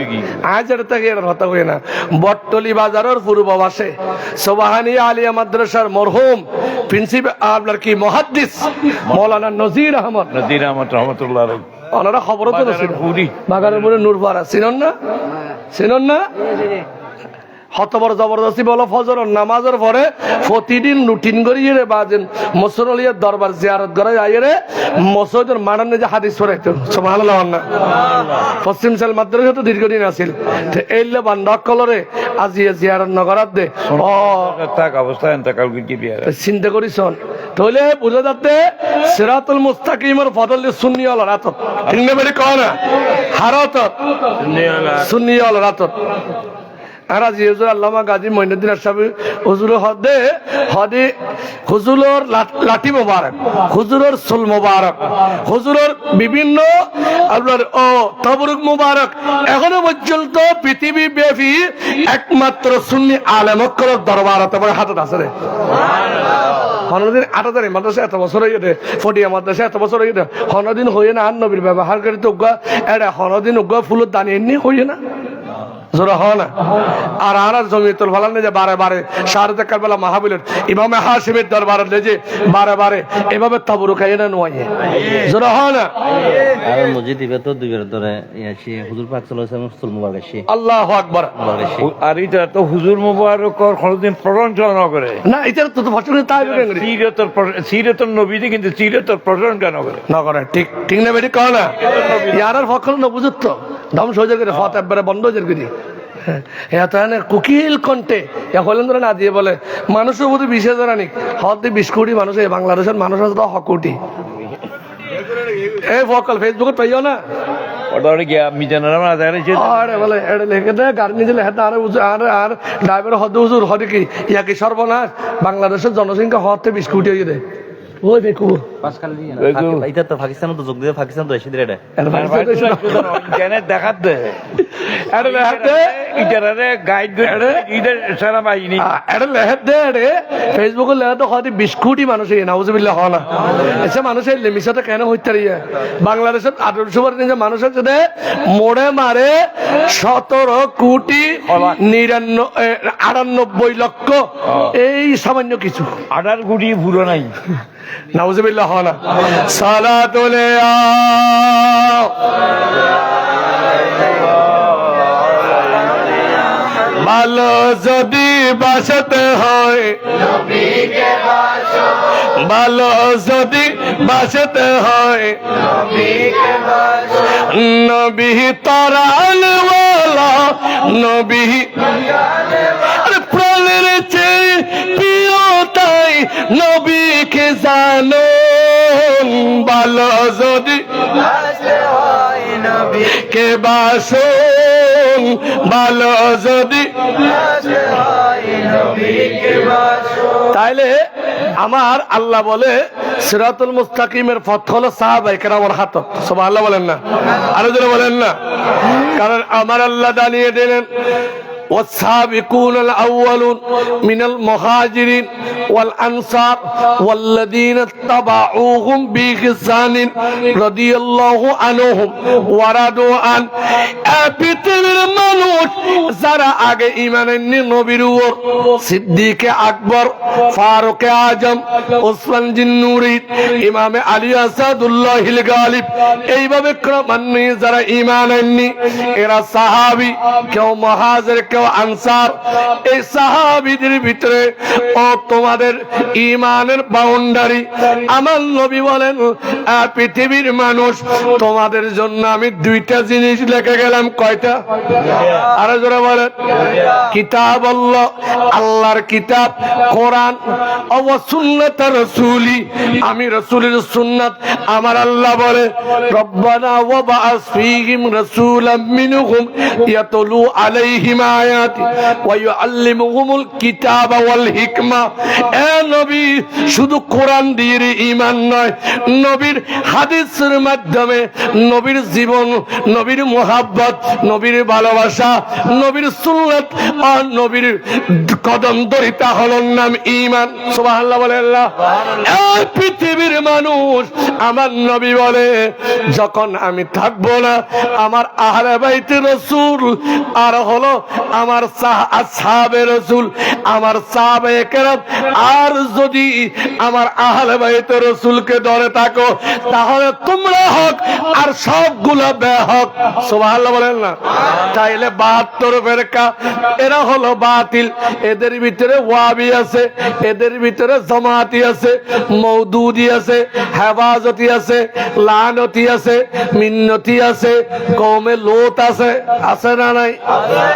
[SPEAKER 1] আজ যেটা থাকে এটার হতা হইয়ে না। বটতলি বাজারের পূর্ব পাশে সোবাহানিয়া আলিয়া মাদ্রাসার মরহুম প্রিন্সিপাল আপনার কি মুহাদ্দিস মৌলানা নজির আহমদ
[SPEAKER 2] নজির আহমদ রহমতুল্লাহ আলাইহি।
[SPEAKER 1] ওনারা খবরও তো
[SPEAKER 2] বাগানের পুরি।
[SPEAKER 1] বাগানের পুরি নূরপাড়া চিনন না, চিনন না? হত বড় জবরদস্তি বলো ফজর নামাজের পরে প্রতিদিন রুটিন করিয়ে রে বাজেন মুসলিয়ার দরবার জিয়ারত করে যাইয়ে রে মসজিদের মানানে যে হাদিস পড়াইতো সুবহানাল্লাহ না। পশ্চিম সাল মাদ্রাসা তো দীর্ঘদিন আছিল, এইলে বান্ধব কলরে আজিয়ে জিয়ারত নগরাত দে ও
[SPEAKER 2] থাক অবস্থা এন্তকাল কি বিয়ার।
[SPEAKER 1] চিন্তা করিছন তাহলে বুঝা যাতে সিরাতুল মুস্তাকিমের ফদল সুন্নি হল রাতত ঠিক না বেরি কয় না হারাতত সুন্নি হল রাতত। আর আজি হুজুর আল্লামা গাজী মঈনুদ্দিন আশরাফি হুজুর হদে হুজুরের লাঠি মোবারক, হুজুরের সুল মোবারক, হুজুরের বিভিন্ন আপনার ও তবরুক মোবারক এখনো পর্যন্ত পৃথিবী ব্যাপী একমাত্র সুন্নি আলেম অক্করের দরবার তোমার হাতত আছে রে। হনদিন 8,000 মাদ্রাসা এত বছর হয়ে গেছে, ফটিয়া মাদ্রাসা এত বছর হয়ে গেছে, হনদিন হয়ে না আর নবীর ব্যবহার করে তো এটা হনদিন উগ্গা ফুলের দানি এমনি হয়ে না জোরা হয় না। আর আর জমিয়তুল ফালান যে বারে বারে শারদে কারবালা মাহফিলের ইমামে হাশিমের দরবার যে বারে বারে এভাবে তাবরুক আইনা নয় জোরা হয় না।
[SPEAKER 3] আর মসজিদ ইবে তো দুইবার ধরে ইয়াসি হুজুর পাক সাল্লাল্লাহু আলাইহি ওয়াসাল্লাম সুল মুবারক শি
[SPEAKER 1] আল্লাহু আকবার।
[SPEAKER 2] আর এটা তো হুজুর মুবারকর কোনদিন প্রশংসা করে
[SPEAKER 1] না, এটা তো ভট্টনি তাই বলে
[SPEAKER 2] সিরতর নবীতে কিন্তু সিরতর প্রশংসা করে
[SPEAKER 1] না করে ঠিক ঠিক না বেটি কয় না ইয়ার ফখল না বুঝত ধ্বংস হয়ে যায় ফত একবারে বন্ধ হয়ে যায়। এত কুকিল কণ্ঠে হলেন ধরে না দিয়ে বলে মানুষের প্রতি 20,000 আনিক হতে 20 কোটি মানুষ এই বাংলাদেশের মানুষ আছে 100 কোটি। এই ফকল ফেসবুকে পাইও না
[SPEAKER 2] ওটা গিয়া মিজানারা মারা যায়
[SPEAKER 1] আরে বলে এটা লিখে দেয় গাড়ি নিয়ে দিলে হেঁটে আর ড্রাইভার হতে হুজুর হতে কি ইয়াকে সর্বনাশ বাংলাদেশের জনসংখ্যা হতে 20 কোটি হয়ে দেয়। ওই দেখো
[SPEAKER 3] এটা তো পাকিস্তান তো যোগ দিয়ে পাকিস্তান তো এসে দিলে
[SPEAKER 2] দেখাত দে
[SPEAKER 1] ফেসবুকে লেখা হয়তো 20 কোটি মানুষ নাউজুবিল্লাহ হয় না এসে মানুষের লিমিশতে কেন হইতে বাংলাদেশের 800 মানুষ আছে মোড়ে মারে 17 কোটি 98 লক্ষ এই সামান্য কিছু
[SPEAKER 2] 18 কোটি ভুলো নাই
[SPEAKER 1] নাউজুবিল্লাহ হয় না। সালাতুল ভালো যদি বাসতে হয় ভালো যদি বাসতে হয় নবী তারানওয়ালা নবী প্রাণের চেয়ে প্রিয় তাই নবীকে জানো ভালো যদি কে বাসন ভালো যদি তাইলে আমার আল্লাহ বলে সিরাতুল মুস্তাকিমের পথ হলো সাহাবায়ে কেরামের হাতত সুবহানাল্লাহ বলেন না, আরো জোরে বলেন না। কারণ আমার আল্লাহ জানিয়ে দিলেন والسابقون الأولون من المهاجرين والأنصار والذين اتبعوهم بإحسان رضي الله عنهم ورضوا عنه পৃথিবীর মানুষ যারা আগে ঈমান আননি নবীর উপর সিদ্দিক আকবর ফারুক আজম ওসমান জিন্নুরি ইমামে আলী আসাদুল্লাহিল গালিব এইভাবে ক্রমান্বয়ে যারা ঈমান আননি এরা সাহাবী কেউ মুহাজির কেউ আনসার। এই সাহাবীদের ভিতরে ও তোমার তোমাদের ঈমানের বাউন্ডারি। আমার নবী বলেন, পৃথিবীর মানুষ তোমাদের জন্য আমি দুইটা জিনিস লিখে গেলাম। কয়টা? আরো জোরে বলেন। কিতাব আল্লাহ, আল্লাহর কিতাব কোরআন, ও সুন্নাত রাসূলি, আমি রাসূলের সুন্নাত। আমার আল্লাহ বলে, রব্বানা ওয়া বা'আস ফীহিম রাসূলাম মিনহুম ইয়াতলু আলাইহিম আয়াতি ওয়া ইউআল্লিমুহুমুল কিতাবা ওয়াল হিকমা। এ নবী, শুধু কোরআন দিয়ে ঈমান নয়, নবীর হাদিসের মাধ্যমে নবীর জীবন, নবীর মুহাব্বত, নবীর ভালোবাসা, নবীর সুন্নাত আর নবীর কদম ধরিতা হলো নাম ঈমান। সুবহানাল্লাহ বলে আল্লাহ। এই পৃথিবীর মানুষ, আমার নবী বলে, যখন আমি থাকবো না, আমার আহলে বাইতে রাসূল আর হলো আমার আসহাবে রাসূল, আমার সাহাবায়ে কেরাম, আর যদি আমার আহলে বাইতে রাসূলকে ধরে থাকো, তাহলে তোমরা হক আর সবগুলা বেহক। সুবহানাল্লাহ বলেন না? তাইলে 72 ফেরকা, এরা হলো বাতিল। এদের ভিতরে ওয়াহাবি আছে, এদের ভিতরে জামাতি আছে, মওদুদি আছে, হেফাজতি আছে, লানতি আছে, মিন্নতি আছে, কওমে লোত আছে। আছে না নাই?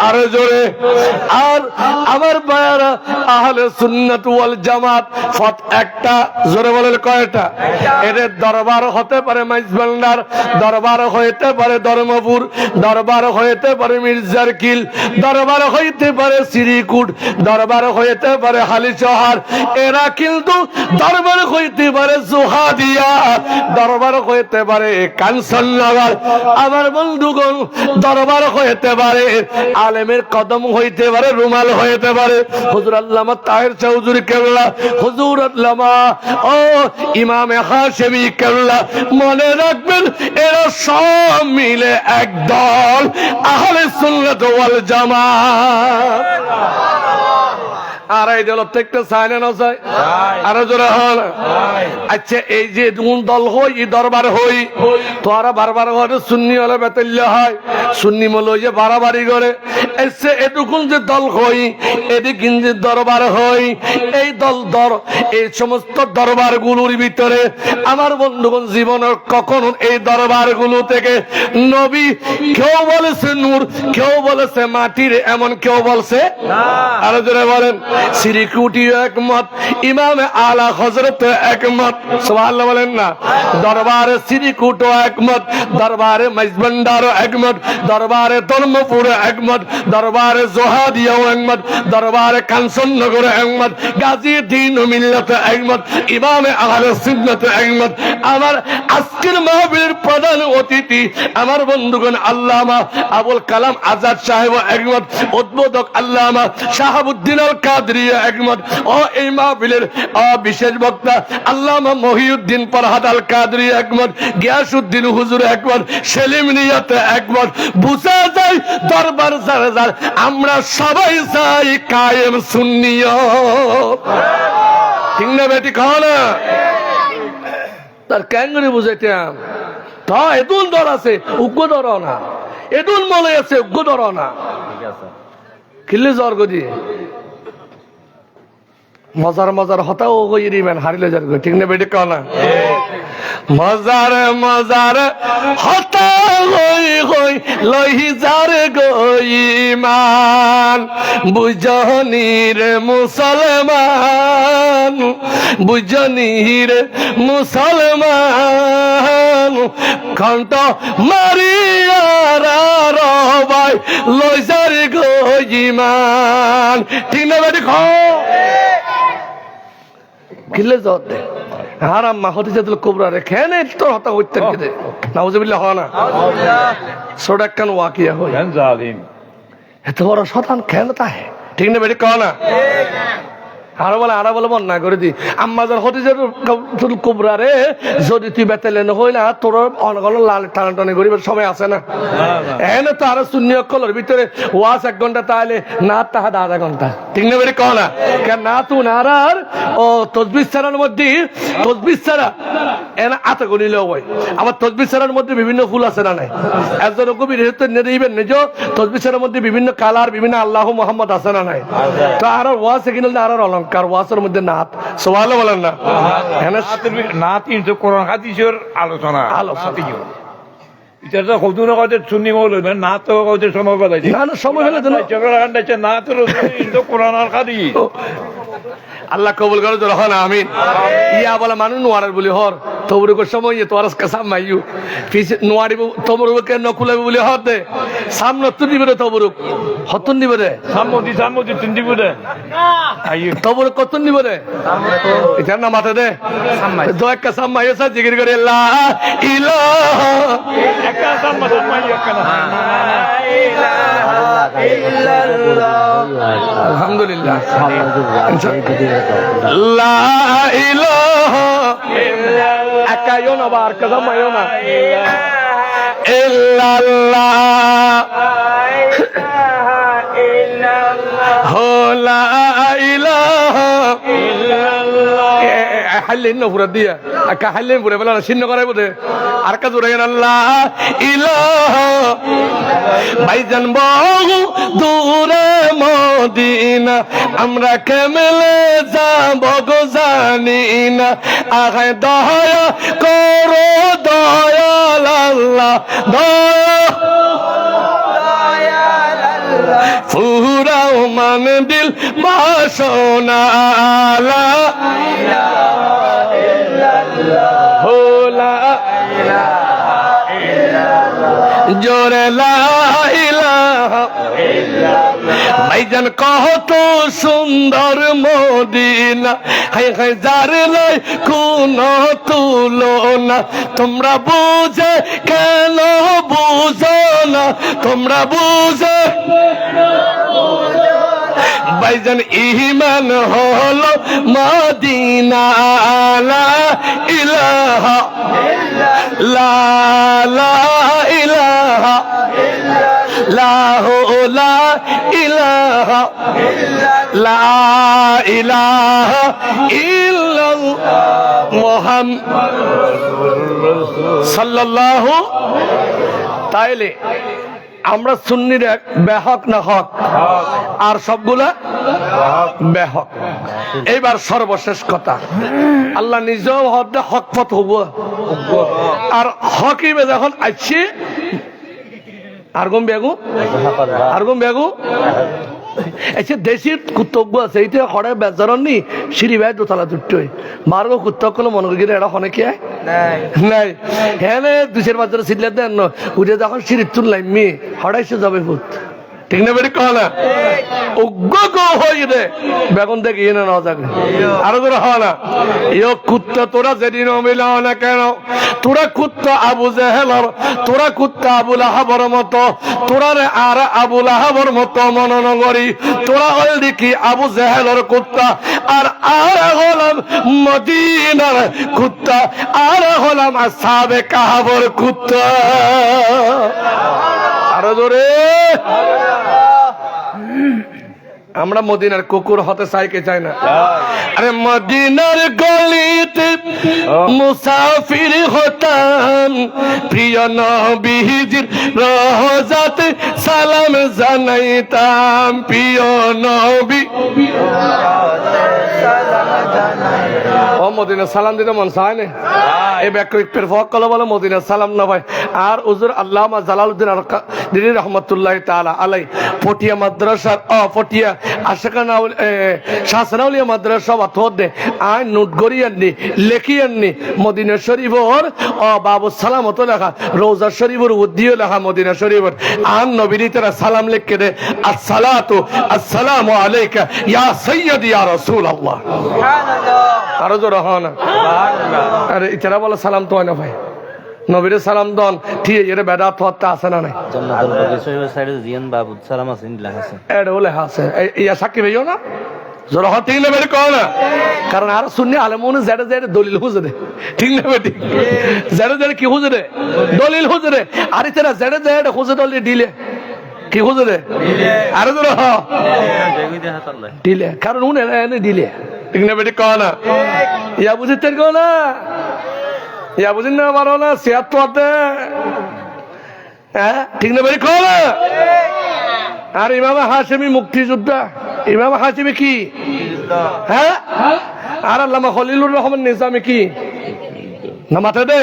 [SPEAKER 1] আরো জোরে। আর আমার ভাইয়ারা, আহলে সুন্নাত ওয়াল জামাত ফত একটা। জোরে বলেন কয়টা? এদের দরবার হতে পারে মাইজবান্ডার, দরবার হইতে পারে ধর্মপুর, দরবার হইতে পারে মির্জারকিল, দরবার হইতে পারে শ্রীকুট, দরবার হইতে পারে হালিশহর। এরা কিন্তু দরবার হইতে পারে জোহাদিয়া, দরবার হইতে পারে কাঞ্চননগর। আমার বন্ধুগণ, দরবার হইতে পারে আলেমের কদম হইতে পারে, রুমাল হইতে পারে হুজুর আল্লামা তাহের চৌধুরী কেবলা, হুজুর আল্লামা ও ইমামে হাশেমি কেবলা। মনে রাখবেন, এরা সব মিলে এক দল, আহলে সুন্নাত ওয়াল জামাত। আর এই দল প্রত্যেকটা চায় না চায়? আরো জোরে হল। আচ্ছা, এই যে দল হই, দরবার হই, তোরা বারবার ঘরে সুন্নি হলে বেতল্য হয়, সুন্নি মল যে বাড়াবাড়ি করে এসে এটুকুন যে দল হই, এদিকে যে দরবার হই, এই দল এই সমস্ত দরবার গুলোর ভিতরে আমার বন্ধুগণ জীবনের কখনো এই দরবার গুলো থেকে নবী কেউ বলেছে নূর, কেউ বলেছে মাটির, এমন কেউ বলছে? আরো জোরে বলেন। সিরিকুটিও একমত, ইমামে আলা হযরত একমত। সুবহানাল্লাহ বলেন না? দরবারে সিরিকুটও একমত, দরবারে মাইজবান্ডারও একমত, দরবারে ধর্মপুর একমত, দরবারে জোহাদিয়াও একমত, দরবারে কাঞ্চননগর একমত, গাজী দ্বীন ও মিল্লাত একমত, ইমামে আহলে সুন্নাত একমত। আমার আজকের মাহফিলের প্রধান অতিথি আমার বন্ধুগণ আল্লামা আবুল কালাম আজাদ সাহেব একমত, উদ্বোধক আল্লামা শাহাবুদ্দিন আল কাদরি একমত। ও এই মাহফিলের বিশেষ বক্তা আল্লামা মহিউদ্দিন ফরহাদ আল কাদরি একমত, গিয়াসউদ্দিন হুজুর একমত, সেলিম নিয়ত একমত। বুঝা যায় দরবার জারজার আমরা সবাই চাই কায়েম সুন্নিয়ত। ঠিক না বেটি? খাও না তার ক্যাঙ্গুরি বুঝাইতাম। তা এদুন দর আছে, উগ্র দর না, এদুন মলে আছে, উগ্র দর না। কিল্লে জ্বর গদি মজার মজার হতাও গইরিমেন হারিলে জ্বর গো। ঠিক না বেটি? কাও না মজার মজার হতা হই হই লহি যারে গইমান, বুঝনির মুসলমান, বুঝনির মুসলমান, ঘন্ট মারিয়ারা রবাই লই যারে গইমান। ঠিক না বেটি? খাও কিলে জ্বর দে হারাম মা হতে যেত কোবরা রে খেয়ে তোর হতা হইতে নাউজুবিল্লাহ হয় না? সোডাক কান ওয়াকিয়া হই এত বড় শতান খেয়ে তাহে। ঠিক না বেটি? কও না? আরো বলে মন না করে দি আম্মাজার হতে যেত কোবরা রে, যদি তুই বেতেলেন হই না তোর অনগণ লাল টানাটানি গরিবের সময় আছে না? এনে তো আরো শূন্য কলর ভিতরে ওয়াজ 1 ঘন্টা, তাহলে না তাহা 1/2 ঘন্টা। ঠিক না বেটি? কও না? কেন না তু নারার ও তসবিহ ছাড়ার মধ্যে, তসবিহ ছাড়া এনা আতে গনিলে হয়। আবার তসবিহ ছাড়ার মধ্যে বিভিন্ন ফুল আছে না নাই? একজন কবি নিবেন নিজ তসবিহ ছাড়ার মধ্যে বিভিন্ন কালার, বিভিন্ন আল্লাহ মোহাম্মদ আছে না নাই? তো আর ওয়াজ এখানে আর অলঙ্কার অলঙ্কার ওয়াসের মধ্যে নাত সুবহানাল্লাহ বলেন না
[SPEAKER 2] না কিন্তু কোরআন হাদিসের আলোচনা এটা তো কৌতুক কথা শুনি বল না তো কৌতুক সময় পেলাইছে
[SPEAKER 1] না না সময় হলে তো না।
[SPEAKER 2] না তো কোরআন আর হাদিস
[SPEAKER 1] আল্লাহ কবুল করে তো রহন আমিন ইয়া বলে মানুষ নোয়ার বলি হর তোমরুক সময় ইয়ে তোর কাছে মাইয়ু পিছে নোয়ারি তোমরুক কে নকুলে বলি হর দে সামনে তো দিবে রে তোমরুক হতন দিবে রে
[SPEAKER 2] সামতি তিন দিব দে
[SPEAKER 1] তোমরুক কত দিবে রে এটা না মাথা দে দো একটা সাম্মাই এসা জিকির করে লা ইলাহা
[SPEAKER 2] একটা সাম্মাই একটা না
[SPEAKER 1] আলহামদুলিল্লাহ লা ইলাহা একাইও না বার কাজা মাইও না ইল্লাল্লাহ লা ইলাহা ইল্লাল্লাহ হাল্লেন না পুরা দিয়া একা হাল্লেন পুরা বলা চিহ্ন করাই বোধে আর কাজ উড়াই আল্লাহ ইলাহা ভাইজান বহু দূরে মদিনা আমরা কেমনে যাব গো জানি না আগে দয়া করো দয়াল আল্লাহ ফুরাও মান দিল বাসনা লা ইলাহা ইল্লাল্লাহ লা ইলাহা ইল্লাল্লাহ জোরে লা ইলাহা ইল্লাল্লাহ ভাইজান কত সুন্দর মদিনা হাই হাই যার লাই কোন তুলনা তোমরা বুঝে কেন বুঝো না তোমরা বুঝে ভাইজান ইমান হলো মদিনা লা ইলাহা লা লা ইলাহা লা লা ইলাহা লা ইলাহা ইল্লাল্লাহ মুহাম্মাদুর সাল্লাল্লাহু তাইলে আমরা সুন্নির এক বেহক না হক আর সবগুলা বেহক এইবার সর্বশেষ কথা আল্লাহ নিজেও হক হক পথ হব আর হকিবে যখন আসছে আরগম বেগু আচ্ছা দেশির কুত্তজ্ঞ আছে এইটা হরে বেজারন নি সিঁড়ি ভাই দোতলা দুটোই মার্গ কুত্তক কোনো মনে করি এটা হনে কে নাই হ্যাঁ দুশের বাজারে সিটলে দেন উঠে যখন সিঁড়ির তুললাম মি হড়াইশো যাবে ভূত ঠিক না বেটি কহ না অজ্ঞ গো হয়ে রে বেগুন দেখে এনে নেওয়া যাবে আরো তোরা হওয়া না ইয় কুত্তা তোরা যেদিন মিলাও না কেন তোরা কুত্তা আবু জেহেলর তোরা কুত্তা আবুল আহাবর মতো তোরা রে আর আবুল আহাবর মতো মনন করি তোরা হল দেখি আবু জেহেলর কুত্তা আর হলাম মদিনার কুত্তা আর হলাম আসহাবে কাহাবর কুত্তা আরো জোরে আমরা মদিনার কুকুর হতে চাই কে চাই না আরে মদিনার গলিতে মুসাফির হতাম প্রিয় নবীজির রওজাতে সালাম জানাইতাম প্রিয় নবী ও মদিনার সালাম দিতে মন চায় না এই ব্যাকরিকের ফকল বলে মদিনার সালাম না ভাই আর হুজুর আল্লামা জালালউদ্দিন দিনী রহমাতুল্লাহ তাআলা আলাই পটিয়া মাদ্রাসার পটিয়া আশাকানা শাসনাউলিয়া মাদ্রাসা বাতদ দে আই নোট করিয়াননি লেখিয়াননি মদিনা শরীফর বাবু সালামত লেখা রওজা শরীফের উদ্দিও লেখা মদিনা শরীফর আন নবীর তারা সালাম লিখে দে আসসালাতু আসসালামু আলাইকা ইয়া সাইয়্যিদি ইয়া রাসূলুল্লাহ সুবহানাল্লাহ আরো জোরে হন সুবহানাল্লাহ আরে ইতারা বলে সালাম তো হয় না ভাই নবীর সালাম দন ঠিক এর বেদাত হতে আছে না নাই
[SPEAKER 3] জান্নাতুল বাকি শরীফের সাইডে জিয়ান বাবু সালাম আছে লেখা আছে
[SPEAKER 1] এর লেখা আছে ইয়া সাক্ষী ভাইও না জোর হতে ঠিক না বের কও না কারণ আর সুন্নি আলেমুন জেডে জেডে দলিল হুজরে ঠিক না বেটি জেডে জেডে কি হুজরে দলিল হুজরে আর ইতারা জেডে জেডে হুজরে দলিল দিলে কি হুজরে আর জোর হ দিলে কারণ উনি এনে দিলে ঠিক না বেটি কও না ইয়া বুঝিতে কও না ইয়া বুঝিন না পারো না সিয়াত তো হ্যাঁ ঠিক না বেরি কও না আর ইমাম হাশেমি মুক্তিযোদ্ধা ইমাম হাশেমি কি হ্যাঁ আর আল্লামা খলিলুর রহমান নিজামী কি না মাথা দে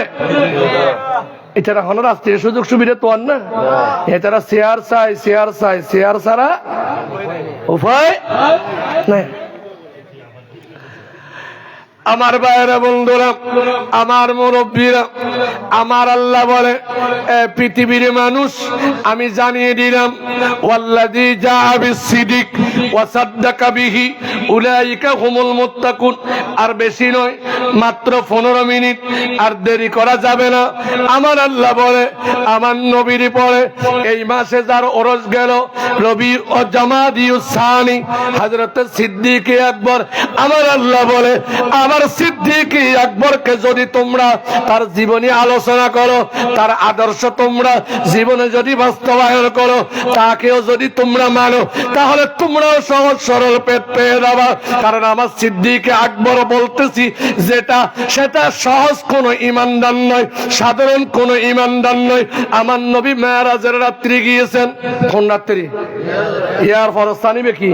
[SPEAKER 1] এছাড়া হলো রাষ্ট্রীয় সুযোগ সুবিধা তো আর না এছাড়া শেয়ার ছাড়া উপায় নাই। আমার ভাইয়েরা বন্ধুরা আমার মুরব্বীরা আমার আল্লাহ বলে পৃথিবীর মানুষ আমি জানিয়ে দিলাম ওয়াল্লাযী জাআ বিস-সিদিক ওয়া সাদ্দাকা বিহি উলাইকা হুমুল মুত্তাকুন। আর বেশি নয়, মাত্র 15 মিনিট, আর দেরি করা যাবে না। আমার আল্লাহ বলে আমার নবীর পরে এই মাসে যার ওরস গেল রবি ও জামাদিউস সানি হযরত সিদ্দিক আকবর, আমার আল্লাহ বলে আমার সিদ্দিক আকবরকে যদি তোমরা তার জীবনী আলোচনা করো, তার আদর্শ তোমরা জীবনে যদি বাস্তবায়ন করো, তাকেও যদি তোমরা মানো, তাহলে তোমরাও সহজ সরল পেট পেয়ে যাবা। কারণ আমার সিদ্দিক আকবর বলতেছি যেটা সেটা সহজ কোনো ইমানদার নয়, সাধারণ কোনো ইমানদার নয়। আমার নবী মেরাজের রাত্রি গিয়েছেন। কোন রাত্রি? ইয়ার ফরস্তা নিবে কি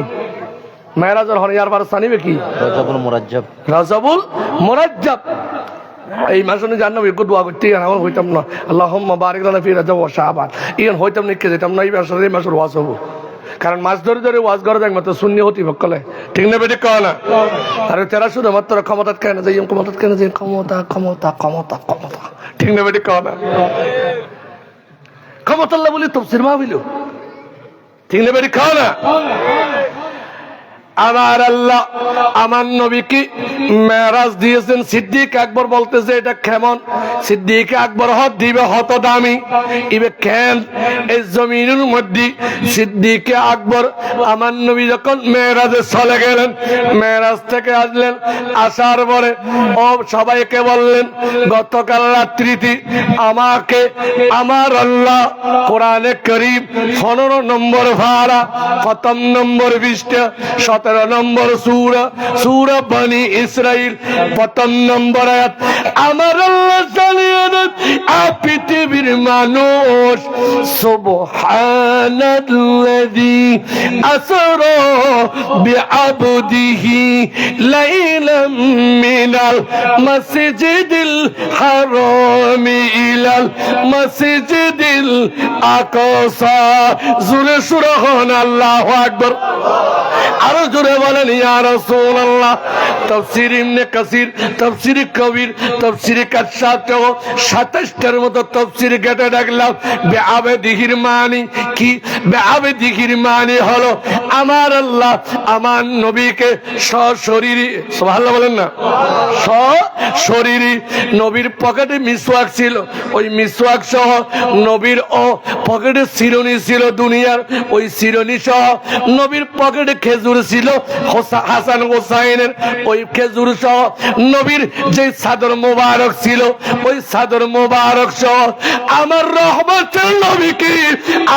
[SPEAKER 1] মেরাজের হন, ইয়ার ফরস্তা নিবে কি
[SPEAKER 3] রজবুল মুরাজ্জাব।
[SPEAKER 1] রজবুল মুরাজ্জাব এই মাসে জানো একটু দোয়া করতে আমার হইতাম না আল্লাহুম্মা বারিক লানা ফি রজব ওয়া শাবান ইন হইতাম নিকে যেতাম না এই মাসের ওয়াজ হবো। কারণ মাস ধরে ধরে ওয়াজ করে দেখ মাত্র শূন্য হতি ভক্কলে ঠিক না বেটি কয় না। আর তেরা শুধু মাত্র ক্ষমতা কেন যাই ক্ষমতা কেন যাই ক্ষমতা ক্ষমতা ক্ষমতা ক্ষমতা ঠিক না বেটি কয় না। ক্ষমতা আল্লাহ বলি তাফসীর মাহফিল ঠিক না বেটি কয় না। আমার আল্লাহ আমার নবীকে মেরাজ দিয়েছেন। সিদ্দিক আকবর বলতেছে এটা কেমন? সিদ্দিক আকবর হত দিবে হত দামি ইবে কেন এই জমিনের মধ্যে সিদ্দিক আকবর আমার নবী যখন মেরাজে চলে গেলেন, মেরাজ থেকে আসলেন, আসার পরে ও সবাইকে বললেন গতকাল রাত্রিতে আমাকে আমার আল্লাহ কোরআনে কারীম 15 নম্বর ভাড়া প্রথম নম্বর 20টা 17 নম্বর সূরা বনি ইসরাইল প্রথম নম্বর আয়াত আমার আল্লাহ জানিয়ে দেন পৃথিবীর মানুষ সুবহানাল্লাযী আসরা বিআবদিহি লাইলাম মিনাল মাসজিদিল হারামি ইলাল মাসজিদিল আকসা। জোরে সুবহান আল্লাহু আকবার। আরো জোরে বলেন ইয়া রাসূলুল্লাহ। তাফসীর ইবনে কাসির, তাফসীর কবির, তাফসীর কাশাফ 27টার মতো তাফসীর কেটে দেখলাম। বিআবদিহির মানে কি? বিআবদিহির মানে হলো আমার আল্লাহ আমার নবীকে সশরীরী, সুবহানাল্লাহ বলেন না, সশরীরী নবীর পকেটে মিসওয়াক ছিল, ওই মিসওয়াক সহ নবীর পকেটে চিরুনি ছিল দুনিয়ার, ওই চিরুনি সহ নবীর পকেটে খেজুর ছিল হাসান হোসাইনের, ওই খেজুর সহ নবীর যে চাদর মোবারক ছিল ওই চাদর মোবারক সহ আমার রহমতের নবীকে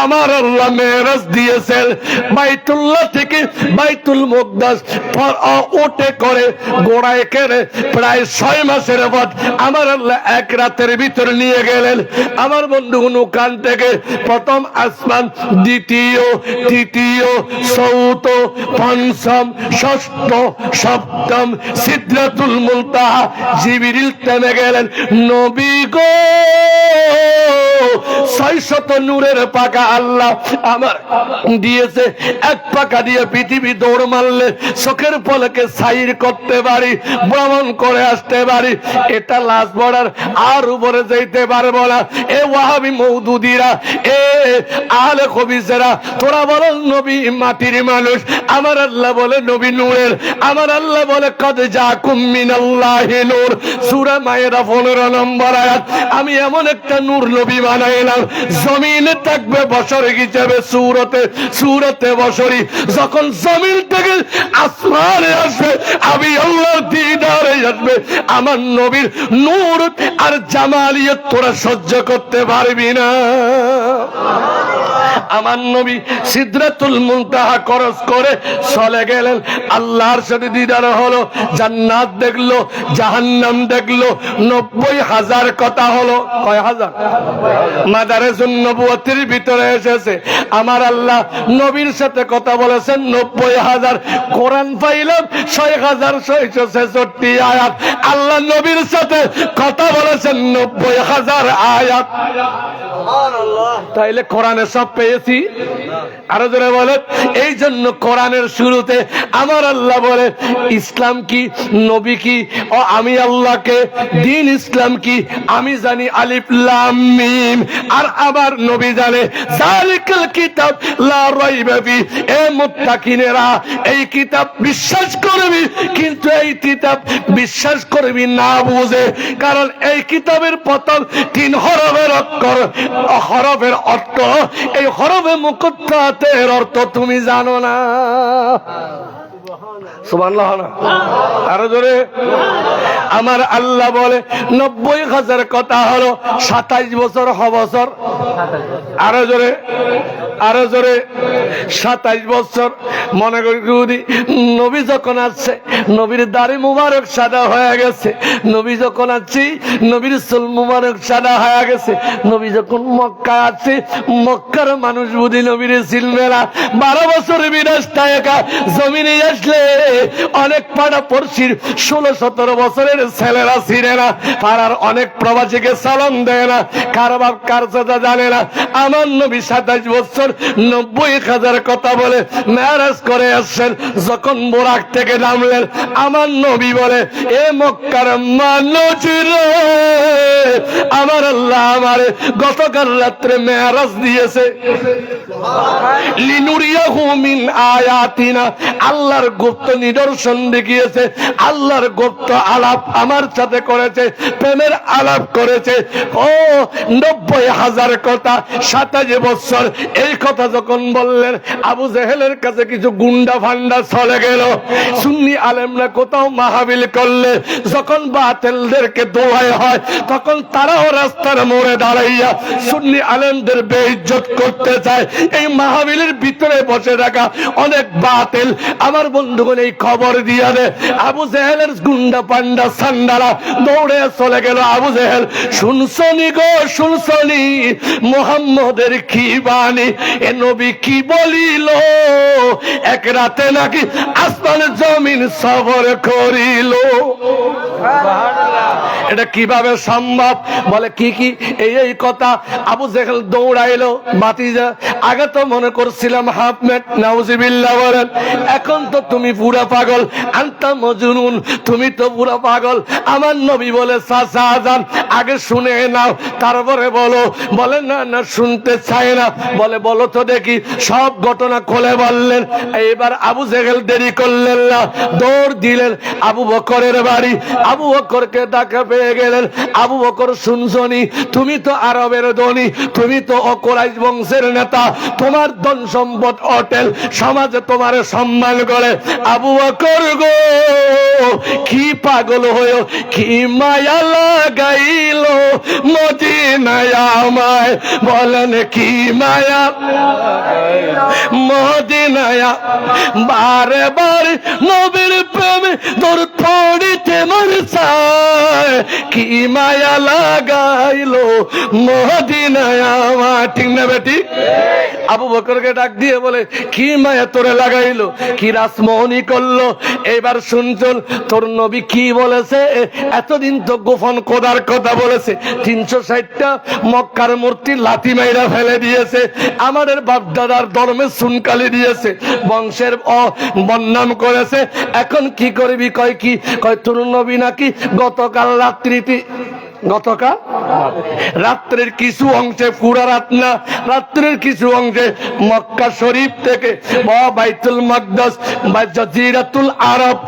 [SPEAKER 1] আমার আল্লাহ মেরাজ দিয়েছেন। বাইতুল্লাহ থেকে বাইতুল মুকদ্দাস ওটে করে গোড়ায় কেড়ে প্রায় 6 মাসের পথ আমার আল্লাহ এক রাতের ভিতর নিয়ে গেলেন। আমার বন্ধুগণ ওখান থেকে প্রথম আসমান, দ্বিতীয়, তৃতীয়, চৌথ, পঞ্চম, ষষ্ঠ, সপ্তম সিদরাতুল মুনতাহা জিবরিল থেমে গেলেন। নবী গো 600 নূরের পাকা আল্লাহ আমার দিয়েছে, এক পাকা দিয়ে পৃথিবী দৌড় মারলে চোখের পলকে সাইর করতে পারি, ভ্রমণ করে আসতে পারি। এটা লাশ বর্ডার আর উপরে যাইতে পারবো না। এ ওয়াহাবি মওদুদিরা, এ আহলে খবিসেরা, তোরা বলো নবী মাটির মানুষ, আমার আল্লাহ বলে নবী নূরের। আমার আল্লাহ বলে কদ জাকুম মিনাল্লাহি নূর, সূরা মায়েদা 15 নম্বর আয়াত। আমি এমন একটা নূর নবী বানাইলাম জমিনে থাকবে বছর হিসেবে সূরতে বছরই। যখন জমিন থেকে আসমানে আসবে আমি আল্লাহর দিদারে আসবে, আমার নবীর নূর আর জামালিয়ত তোরা সহ্য করতে পারবি না। আমার নবী সিদরাতুল মুনতাহা ক্রস করে চলে গেলেন, আল্লাহর সাথে দিদার হলো, জান্নাত দেখলো, জাহান্নাম দেখলো, 90,000 কথা হলো। কয় হাজার? মাদারেজুন নবুয়তের ভিতরে এসেছে আমার আল্লাহ নবীর সাথে কথা বলেছেন 90,000। কোরআন পাইলাম 6,666 আয়াত, আল্লাহ নবীর সাথে কথা বলেছেন 90,000 আয়াত। তাইলে কোরআনে সব পেয়েছি? আরো জোরে বলেন। এই জন্য কোরআনের শুরুতে আমার আল্লাহ বলে ইসলাম কি, নবী কি, ও আমি আল্লাহকে, দিন ইসলাম কি আমি জানি, আলিফ লাম মিম। আর আবার নবী জানে যালিকাল কিতাব লা রাইবা ফি। এ মুত্তাকিনেরা, এই কিতাব বিশ্বাস করবি, কিন্তু এই কিতাব বিশ্বাস করবি না বুঝে, কারণ এই কিতাবের প্রথম 3 হরফের অক্ষর, হরফের অর্থ, এই হরফে মুকদ্দাতের অর্থ তুমি জানো না। সুবহানাল্লাহ না? আরো জোরে। আমার আল্লাহ বলে 90,000 কথা হলো 27 বছর বছর। আরো জোরে, আরো জোরে। 27 বছর। মনে করি নবী যখন আসছে, নবীর দাড়ি মুবারক সাদা হয়ে গেছে। নবী যখন আসছি, নবীর চুল মুবারক সাদা হয়ে গেছে। নবী যখন মক্কা আসছে, মক্কার মানুষ বুঝি নবীর চিনবে না। 12 বছর বিরাস্তা একা জমিনে আসলে অনেক পাড়া পড়শির 16-17 বছরের ছেলেরা ছিনে না, পাড়ার অনেক প্রবাসীকে সালাম দেয় না, কার বাপ কার চাচা জানে না। আমার নবী 27 বছর 90,000 কথা বলে মেরাজ করে আসছেন। যখন বোরাক থেকে নামলেন, আমার নবী বলে এ মক্কার মানুষ রে, আমার আল্লাহ আমারে গতকাল রাত্রে মেরাজ দিয়েছে, লিনুরিয়াহু মিন আয়াতিনা, আল্লাহর গুপ্ত নিদর্শন দেখিয়েছে, আল্লাহর গুপ্ত আলাপ আমার সাথে করেছে, প্রেমের আলাপ করেছে। ও 90,000 কথা 27 বছর। এই কথা যখন বললেন, আবু জেহেলের কাছে কিছু গুন্ডা ফান্ডা চলে গেল। সুন্নি আলেমরা কোথাও মাহফিল করলে যখন বাতিলদেরকে দোহাই হয়, তখন তারাও রাস্তার মোড়ে দাঁড়াইয়া সুন্নি আলেমদের বেইজ্জত করতে চায়। এই মাহফিলের ভিতরে বসে থাকা অনেক বাতিল আমার বন্ধুগণ এই খবর দিয়া দে, আবু জেহেলের গুন্ডা পান্ডা সান্ডারা দৌড়ে চলে গেল। আবু জেহেল, শুনছনি গো, শুনছনি মুহাম্মদের কি বাণী, এ নবী কি বলিল, এক রাতে নাকি আসমান জমিন সফর করিল। এটা কিভাবে সম্ভব? বলে কি কি এই কথা। আবু জেহেল দৌড়াইলো। বাতিজা, আগে তো মনে করছিলাম হাফ মেট, নাউজুবিল্লাহ বলেন, এখন তো তুমি পুরা পাগল, আনতা মজনুন, তুমি তো পুরা পাগল। আমার নবী বলে চাচা যান, আগে শুনে নাও তারপরে বলো। বলে না না, শুনতে চায় না। বলে বলো তো দেখি। সব ঘটনা খুলে বললেন। এইবার আবু জেহেল দেরি করলেন না, দৌড় দিলেন আবু বকরের বাড়ি। আবু বকরকে ডাকা পেয়ে গেলেন। আবু বকর, শুনছনি, তুমি তো আরবের ধনী, তুমি তো কুরাইশ বংশের নেতা, তোমার ধন সম্পদ হোটেল সমাজে তোমার সম্মান করে। আবু বকর গো, কি পাগল হয়েও, কি মায়া লাগাইল মদিনায় আমায়, বলেন কি মায়া মদিনায়, বারে বারে নবীর প্রেমে তোর পড়িতে মন চায়, কি মায়া লাগাইলো মদিনায় আমার। ঠিক না বেটি? আবু বকরকে ডাক দিয়ে বলে কি মায়া তোরে লাগাইলো, কি রাসমোহনী করলো। এবার শুনছুন তোর নবী কি বলেছে। এতদিন তো গোপন খোদার কথা বলেছে, 360টা মক্কার মূর্তি লাথি মাইরা ফেলে দিয়েছে, আমাদের বাপ দাদার ধর্মে সুনকালি দিয়েছে, বংশের বদনাম করেছে। এখন কি করবি? কয় কি? কয় তোর নবী নাকি গতকাল রাত্রিতে, গতকাল রাত্রের কিছু অংশে, পুরা রাত না, রাত্রের কিছু অংশে মক্কা শরীফ থেকে বাইতুল মাকদাস বা জাজিরাতুল আরব,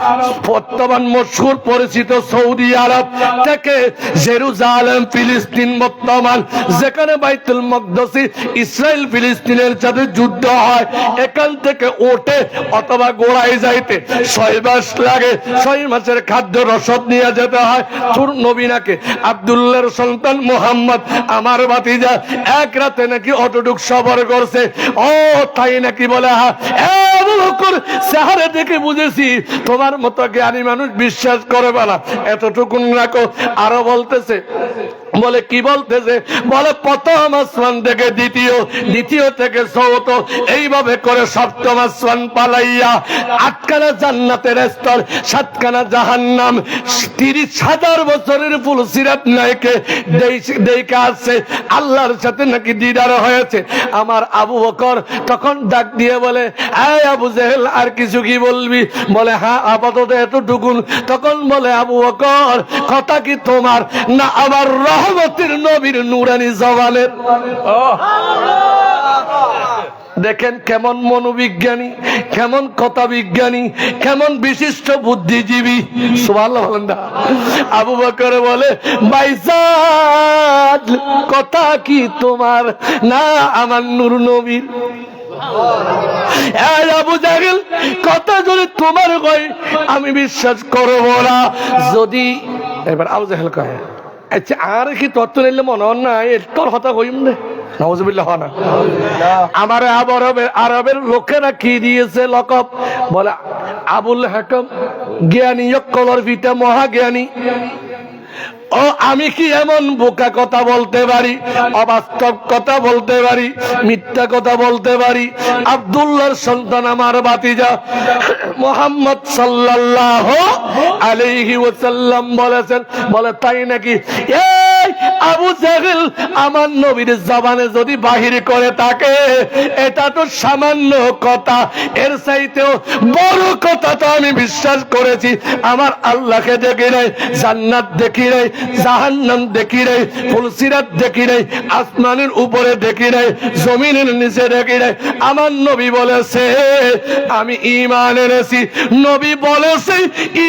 [SPEAKER 1] বর্তমান মশহুর পরিচিত সৌদি আরব থেকে জেরুজালেম ফিলিস্তিন, বর্তমান যেখানে বাইতুল মাকদাসে ইসরায়েল ফিলিস্তিনের সাথে যুদ্ধ হয়, এখান থেকে ওঠে অথবা গোড়ায় যাইতে 6 মাস লাগে। 6 মাসের খাদ্য রসদ নিয়ে যেতে হয়। তোর নবী নাকি আব্দুল্লাহর সন্তান মুহাম্মদ আমার ভাতিজা এক রাতে নাকি অতটুক সবর করছে। ও তাই নাকি বলে, হ্যাঁ আবু বকর চেহারা দেখে বুঝেছি তোমার মতো জ্ঞানী মানুষ বিশ্বাস করবে না, এতটুকুন রাখো। আরো বলতেছে, বলে কি বলতেছে, বলে প্রথম আসমান থেকে দ্বিতীয়, দ্বিতীয় থেকে চৌথ, এইভাবে করে সপ্তম আসমান পালাইয়া 8খানা জান্নাতের স্তর, 7খানা জাহান্নাম, 30,000 বছরের ফুলসিরাত নায়কে দেখে আসছে, আল্লাহর সাথে নাকি দিদার হয়েছে। আমার আবু বকর তখন ডাক দিয়ে বলে, এই আবু জেহেল আর কিছু কি বলবি? বলে হ্যাঁ আপাতত এতটুকুন। তখন বলে, আবু বকর কথা কি তোমার না আমার রহমতের নবীর নুরানি জবানের? দেখেন কেমন মনোবিজ্ঞানী, কেমন কথা বিজ্ঞানী, কেমন বিশিষ্ট বুদ্ধিজীবী। সুবহানাল্লাহ বলেন না? আবু বকর বলে, ভাইজান কথা কি তোমার না আমার নূর নবীর? আবু জাহেল কথা যদি তোমার হয় আমি বিশ্বাস করব না। যদি এবার আবু জাহেল কয়, আচ্ছা আর কি তত্ত্ব নিলে মনে হন না তোর হতা হইম না, নাউজুবিল্লাহ না। আমার আরবের লোকেরা কি দিয়েছে লকব, বলে আবুল হাকাম, জ্ঞানী কলর ভিটা মহাজ্ঞানী। ও আমি কি এমন বোকা কথা বলতে পারি, অবাস্তব কথা বলতে পারি, মিথ্যা কথা বলতে পারি? আব্দুল্লাহর সন্তান আমার ভাতিজা মুহাম্মদ সাল্লাল্লাহু আলাইহি ওয়াসাল্লাম বলেছেন, বলে তাই নাকি? এই আবু জাহেল আমার নবীর জবানে যদি বাহির করে থাকে এটা তো সামান্য কথা, এর চাইতেও বড় কথা তো আমি বিশ্বাস করেছি। আমার আল্লাহকে দেখি নাই, জান্নাত দেখি নাই, জাহান্নাম দেখি নাই, ফুলসিরাত দেখি নাই, আসমানের উপরে দেখি নাই, জমিনের নিচে দেখি নাই। আমার নবী বলেছে আমি ঈমান এনেছি, নবী বলেছে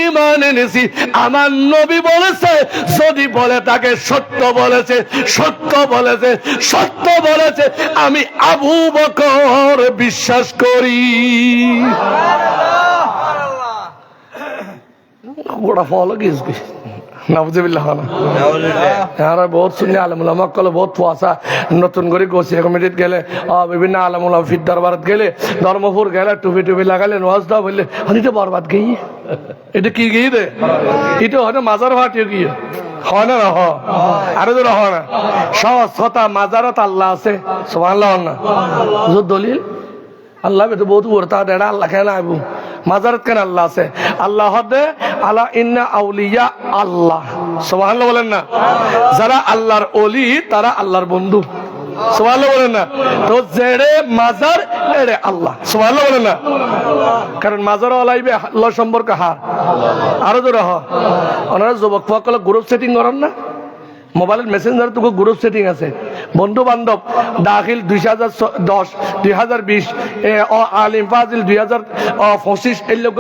[SPEAKER 1] ঈমান এনেছি। আমার নবী বলেছে যদি বলে তাকে সত্য বলেছে, সত্য বলেছে, সত্য বলেছে, আমি আবু বকর বিশ্বাস করি। বড় ফলো গিয়েছে নাউজুবিল্লাহ না। আমরা বহুত শুনি আলমুলামা কলে বহুত ফুয়াশা নতুন করে গোসিয়া কমিটিত গেলে বিভিন্ন আলমুলাম ফির দরবারত গেলে ধর্মপুর গেলে টুপি টুপি লাগালে নোয়াজ দেওয়া বললে এটা বরবাদ গেই, এটা কি গেই দে, এটা হয়তো মাজার ভাটিও গিয়ে হয় না, আরো তো হয় না। সহজ কথা, মাজারত আল্লাহ আছে, সুবহানাল্লাহ না। দলিল আল্লাহ বেতো বহুত উড়তা দেড়া আল্লাহ কেন আইবু, মাজারত কেন আল্লাহ আছে? আল্লাহ হদে আলা ইন্না আউলিয়া আল্লাহ, সুবহানাল্লাহ বলেন না? যারা আল্লাহর ওলি তারা আল্লাহর বন্ধু, সুবহানাল্লাহ বলেন না? তো জেড়ে মাজার এড়ে আল্লাহ, সুবহানাল্লাহ বলেন না? কারণ মাজার আলাইবে আল্লাহ সম্পর্ক হার আরো তো রহ। ওনারা যুবক সকলে গ্রুপ সেটিং করেন না, মোবাইলের মেসেঞ্জার তো গ্রুপ সেটিং আছে, বন্ধু বান্ধব দাখিল 2010 2020 আলিম ফাজিল 2025 এই লোক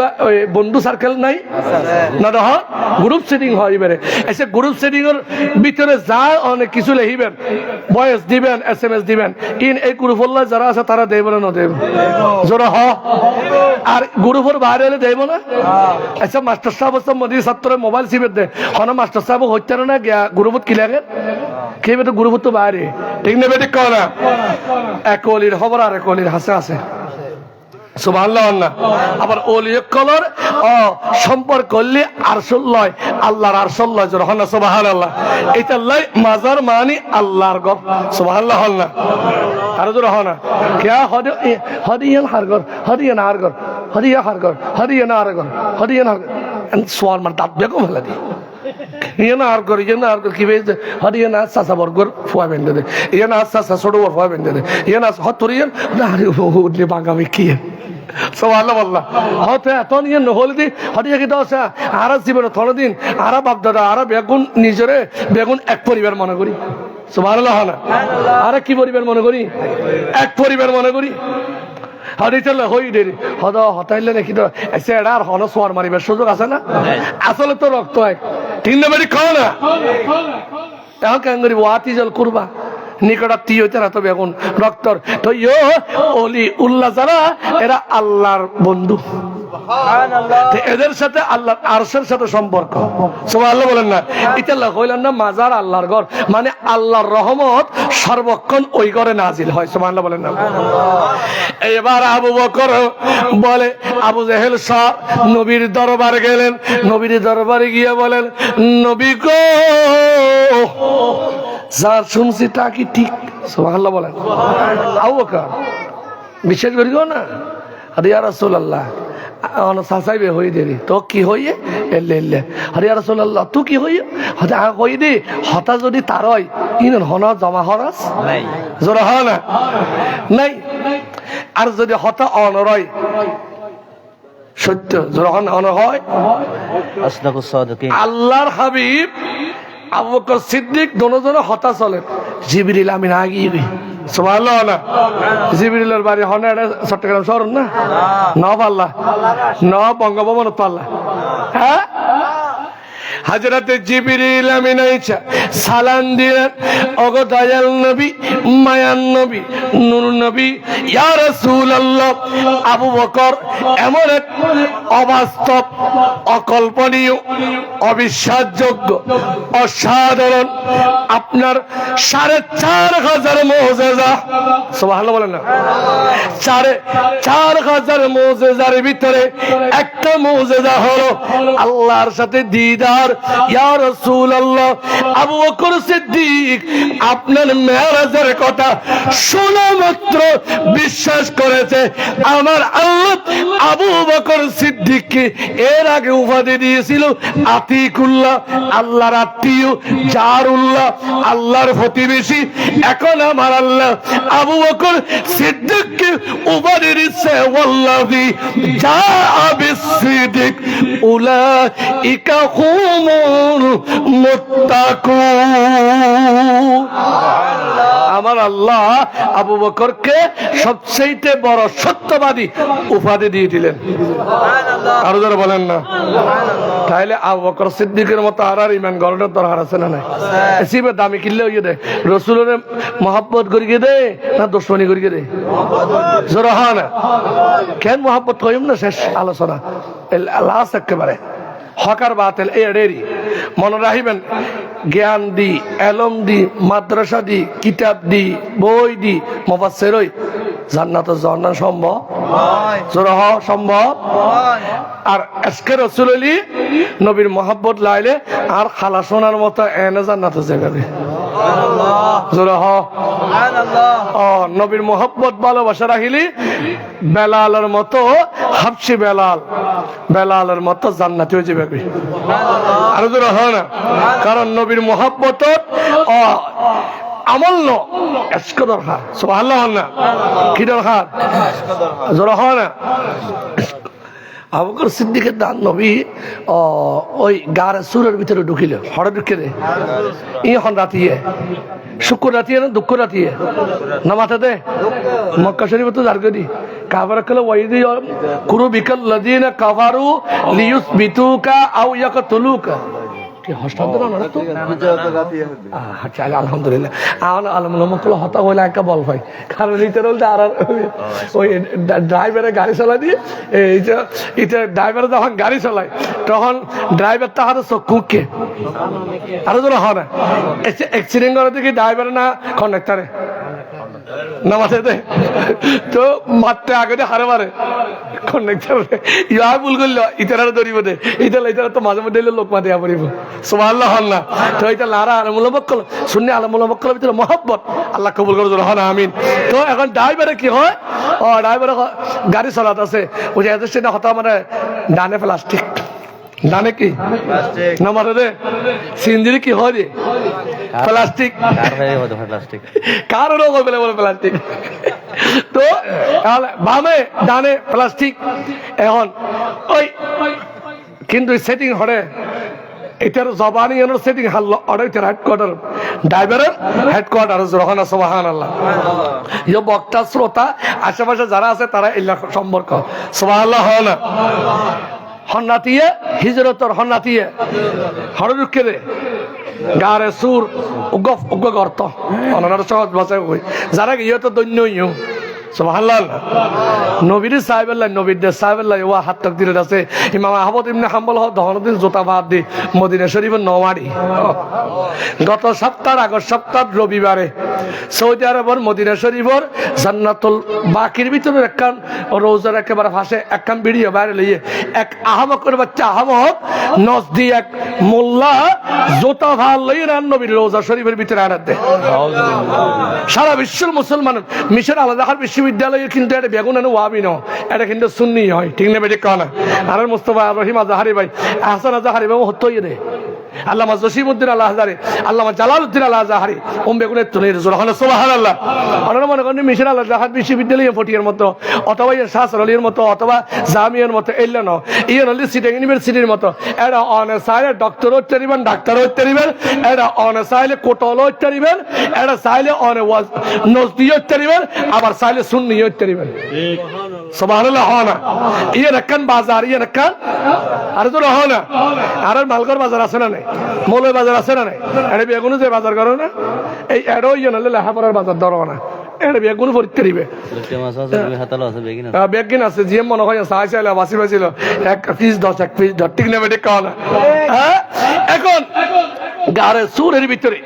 [SPEAKER 1] বন্ধু সার্কেল নাই না, দেখ গ্রুপ সেটিং হয়। এবারে এসে গ্রুপ সেটিং এর ভিতরে যা অনেক কিছু লিখবেন, ভয়েস দিবেন, SMS দিবেন, ইন এই গ্রুপ যারা আছে তারা দেব না দেব জোরা হ, আর গ্রুপের বাইরে হলে দেব না। আচ্ছা মাস্টার সাহেব মোদী ছাত্র মোবাইল সিবের দে হন, মাস্টার সাহেব হইতে না গ্রুপত কি লাগে কে বেটা গ্রুপত তো বাইরে, ঠিক না বেটি কয় না? এক অলির খবর আর এক অলির হাসে আছে, সুবহানাল্লাহ না? আবার অলি কলর সম্পর্ক করলে আরশুল লয়, আল্লাহর আরশুল লয়, যখন না সুবহানাল্লাহ। এটা লয় মাজার মানি আল্লাহর ঘর, সুবহানাল্লাহ না? আরো জোর হয় না? কে হদিয়ান হারগর, হদিয়ান হারগর, হদিয়া হারগর, হদিয়ান হারগর, হদিয়ান হারগর সোয়াল মান দাঁত বেগো ভালো দি ইয়েনা আর কর, ইয়েনা আর কর কি বেজে হদিয়ান আস সাসা বর্গর ফুয়া বেঁধে দে, ইয়েনা আস সাসা ছোট বর ফুয়া বেঁধে দে, ইয়েনা হতরিয়ান না উঠলে বাঙ্গামি কি সুবহানাল্লাহ আল্লাহ হতে এত নিয়ে নহল দি হদিয়া কি দশ আরা জীবনে থরে দিন আরা বাপ দাদা আরা বেগুন নিজরে বেগুন এক পরিবার মনে করি, সুবহানাল্লাহ না? আরে কি পরিবার মনে করি? এক পরিবার মনে করি। হদিচলে হই দেরি হদ হতাইলে নাকি তো এসে এটা আর হন সোয়ার মারিবার সুযোগ আছে না? আসলে তো রক্ত এক তিন নম্বরই খাও না। এখন কেন করি ওয়াতি জল করবা নিকটাত্মীয় হইতে না তবে এখন রক্তর তো অলি উল্লাহ যারা এরা আল্লাহর বন্ধু, তো এদের সাথে আল্লাহ আরশের সাথে সম্পর্ক। সুবহানাল্লাহ বলেন না? এটা হইলেন না মাজার আল্লাহর ঘর, মানে আল্লাহর রহমত সর্বক্ষণ ওই ঘরে নাজিল হয়। সুবহানাল্লাহ বলেন না? এবার আবু বকর বলে, আবু জেহেল শাহ নবীর দরবারে গেলেন, নবীর দরবারে গিয়ে বলেন, নবী গো যা শুনছি তা কি ঠিক? সুবহানাল্লাহ বলেন। আবু বকর বিশ্বাস করি না? আরে ইয়া রাসূলুল্লাহ চাচাইবে হই দেরি তো কি হইয়ে এলে এলে, আরে ইয়া রাসূলুল্লাহ তু কি হইয়ে হতা হই দে হতা যদি তার হয় ইন হন জমা হরাস নাই, জোরা হয় না নাই, আর যদি হতা অনরয় সত্য জোরা অন হয়।
[SPEAKER 3] আসদাকুস সাদিকিন
[SPEAKER 1] আল্লাহর হাবিব আবু বকর সিদ্দিক দুজন হতা চলে, জিবরিল আমিন আগিয়ে সুবহানাল্লাহ না? জিবরিলের বাড়ি হনে চট্টগ্রাম শহর না, পাল্লা বঙ্গভবন পাল্লা। হ্যাঁ, হযরতে জিবরিল আমিন আইসা সালাম দিলেন, ওগো দয়াল নবী, মায়ান নবী, নূর নবী, ইয়া রাসূলুল্লাহ আবু বকর এমন এক অবাস্তব, অকল্পনীয়, অবিশ্বাসযোগ্য, অসাধারণ আপনার ৪,৫০০ মুজিজা, সুবহানাল্লাহ বলেন না? ৪,৫০০ মুজিজার ভিতরে একটা মুজিজা হলো আল্লাহর সাথে দিদার। ইয়া রাসূলুল্লাহ আবু বকর সিদ্দিক আপনার মেরাজের কথা শোনা মাত্র বিশ্বাস করেছে। আমার আল্লাহ আবু বকর সিদ্দিককে এর আগে উপাধি দিয়েছিল আতিকুল্লাহ, আল্লাহর আত্মীয়, জারুল্লাহ, আল্লাহর প্রতিবেশী। এখন আমার আল্লাহ আবু বকর সিদ্দিককে উপাধি দিচ্ছে ওয়াল্লাযী জাআ বিস-সিদক উলাইকা হুমুল মুত্তাকুন। আমার আল্লাহ আবু বকরকে সবচেয়ে বড় সত্যবাদী উপাধি দিয়ে দিলেন। আরো যারা বলেন না? তাইলে আবু বকর সিদ্দিকের মতো আর ইমান গড়ার দরকার আছে না নাই? এসিবে দামি কিনলে হইয়ে দে, রসুলের মহব্বত করিয়ে দে না দুশমনি করিয়ে দে? জোরা হয় না? কেন মহব্বত করিম না? শেষ আলোচনা লাস্ট একেবারে হকার বাতিল এড়েরি মনে রাখিবেন। জ্ঞান দি, এলম দি, মাদ্রাসা দি, কিতাব দি, বই দি, মুফাসসির হই জান্নাত জান্নাত সম্ভব? জোরা হ সম্ভব? আর আজকে রাসূল আলী নবীর মহব্বত লাইলে আর খালা সোনার মতো এনে জান্নাত যাবে। জোরা হ ও নবীর মহব্বত ভালোবাসা রাখিলি বেলালের মতো হাবশি বেলালের মতো জান্নাতি হয়ে যাবে। আর জোরা হয় না? কারণ নবীর মহব্বত আমল এসক দরকার। সুবহানাল্লাহ না? কি দরকার? জোরা হয় না? আবু বকর সিদ্দিকের দান নবী ওই গারে সুরের ভিতরে ঢুকিল, হরে ঢুকে দে ইহন রাতিয়ে শুক্র রাতিয়ে না দুঃখ রাতিয়ে না মাথা দে মক্কা শরীফ তো জারগদি কাফার কলে ওয়াইদি কুরু বিকাল লাযিনা কাফারু লিয়ুসবিতুকা আও ইয়াকতুলুকা। কি হস্তান্তর না তো? আচ্ছা আলহামদুলিল্লাহ। আলহামদুলিল্লাহ হতা হইলে একটা বল ভাই, কারণ এটা বলতে আর ওই ড্রাইভারে গাড়ি চালা দিয়ে এটা ড্রাইভারে যখন গাড়ি চালায় তখন ড্রাইভার তাহার চক্ষুকে আরো যেন হয় না অ্যাক্সিডেন্ট করে দেখি ড্রাইভার না কন্ডাক্টারে না মাথায় দেয় তো মারতে আগে হারে মারে কন্ডাক্টার ইয়া ভুল করলো ইতারা ধরিব দে ইতারা তো মাঝে মধ্যে লোক মাতে পড়িব। সুবহানাল্লাহ না? তো এটা লারা আলমুল শুননি আলমুল মক্কল ভিতরে মহব্বত আল্লাহ কবুল করে দিল। হ্যাঁ আমিন। তো এখন ড্রাইভারে কি হয়? ও ড্রাইভারে গাড়ি চালাত আছে ওই যে না হতা মানে ডানে প্লাস্টিক ডানে কি না মারে দে সিঞ্জিরি কি হয় রে প্লাস্টিক কারো বলে বলে প্লাস্টিক। তো বামে ডানে প্লাস্টিক। এখন ওই কিন্তু সেটিং হরে এটার জবানি সেটিং হারলো অর্ডার হেডকোয়ার্টার ড্রাইভারের হেডকোয়ার্টার যখন সুবহানাল্লাহ ইয়ে বক্তা শ্রোতা আশেপাশে যারা আছে তারা এলার সম্পর্ক। সুবহানাল্লাহ হয় না? হন্নাতিয়ে হিজরতর হন্নাতিয়ে হরুকে রে গারে সুর উগ্র গর্ত অনার সহজ ভাষায় কই যারা গিয়ে তো দৈন্য সুবহানাল্লাহ নবীর সাহেবেল্লাহ নবীর দেশ সাহেবেল্লাহ ওয়া হাত তাকদিরের আছে ইমাম আহমদ ইবনে হাম্বল দহনদিন জোতা বাদ দি মদিনা শরীফের নওয়ারি গত সপ্তাহ আগের সপ্তাহ রবিবারে সৌদি আরবের মদিনা শরীফের জান্নাতুল বাকির ভিতরে একখান রোজার একেবারে ফাঁসে একখান ভিডিও বাইরে লইয়ে এক আহমকের বাচ্চা আহমক নজদি এক মোল্লা জোতা ভাল লইয়ে রান নবীর রোজা শরীফের ভিতরে আনার দেয় সারা বিশ্বের মুসলমান মিশর আলাদাহার বিশ্ববিদ্যালয়ে কিন্তু এটা বেগুন ওয়াবি ন এটা কিন্তু সুন্নি হয় ঠিক না বেটি কনা আর মুস্তফা রহিম আজাহারি ভাই আহসান আজাহারি ভাই হত্যই রে আল্লামা জসিমউদ্দিন আল আজহারি আল্লামা জালালউদ্দিন আল আজহারি বেগুনের তুলে সুবহানাল্লাহ আপনারা মনে করেন মিশর আলাদাহার বিশ্ববিদ্যালয়ে ফটিয়ার মতো অথবা শাহসরলির মতো অথবা জামিয়ার মতো এলেন ইয়ে হলে সিটিং ইউনিভার্সিটির মতো এটা অনেসাইলে ডক্টর হতে পারিবেন ডাক্তার হতে পারিবেন এটা অনেসাইলে কোটল হতে পারিবেন এটা চাইলে অনে নজদি হতে পারিবেন আবার চাইলে সুন্নি হতে পারিবেন সুবহানাল্লাহ হনা ইয়ে রাখান বাজার ইয়ে রাখান আর তো রহ না আর মালগর বাজার আছে না নাই মৌলভী বাজার আছে না নাই এটা বেগুনো যে বাজার করো না এই এডও ইয়ে নাহলে লেখাপড়ার বাজার ধরো না এটা বেগুনো পড়তে দিবে বেগিন আছে জিএম মনে হয় চাইছিল বাসি পাইছিল 1 পিস 10 পিস ঠিক না বেটে খাওয়া না হ্যাঁ এখন গারে সুরের ভিতরে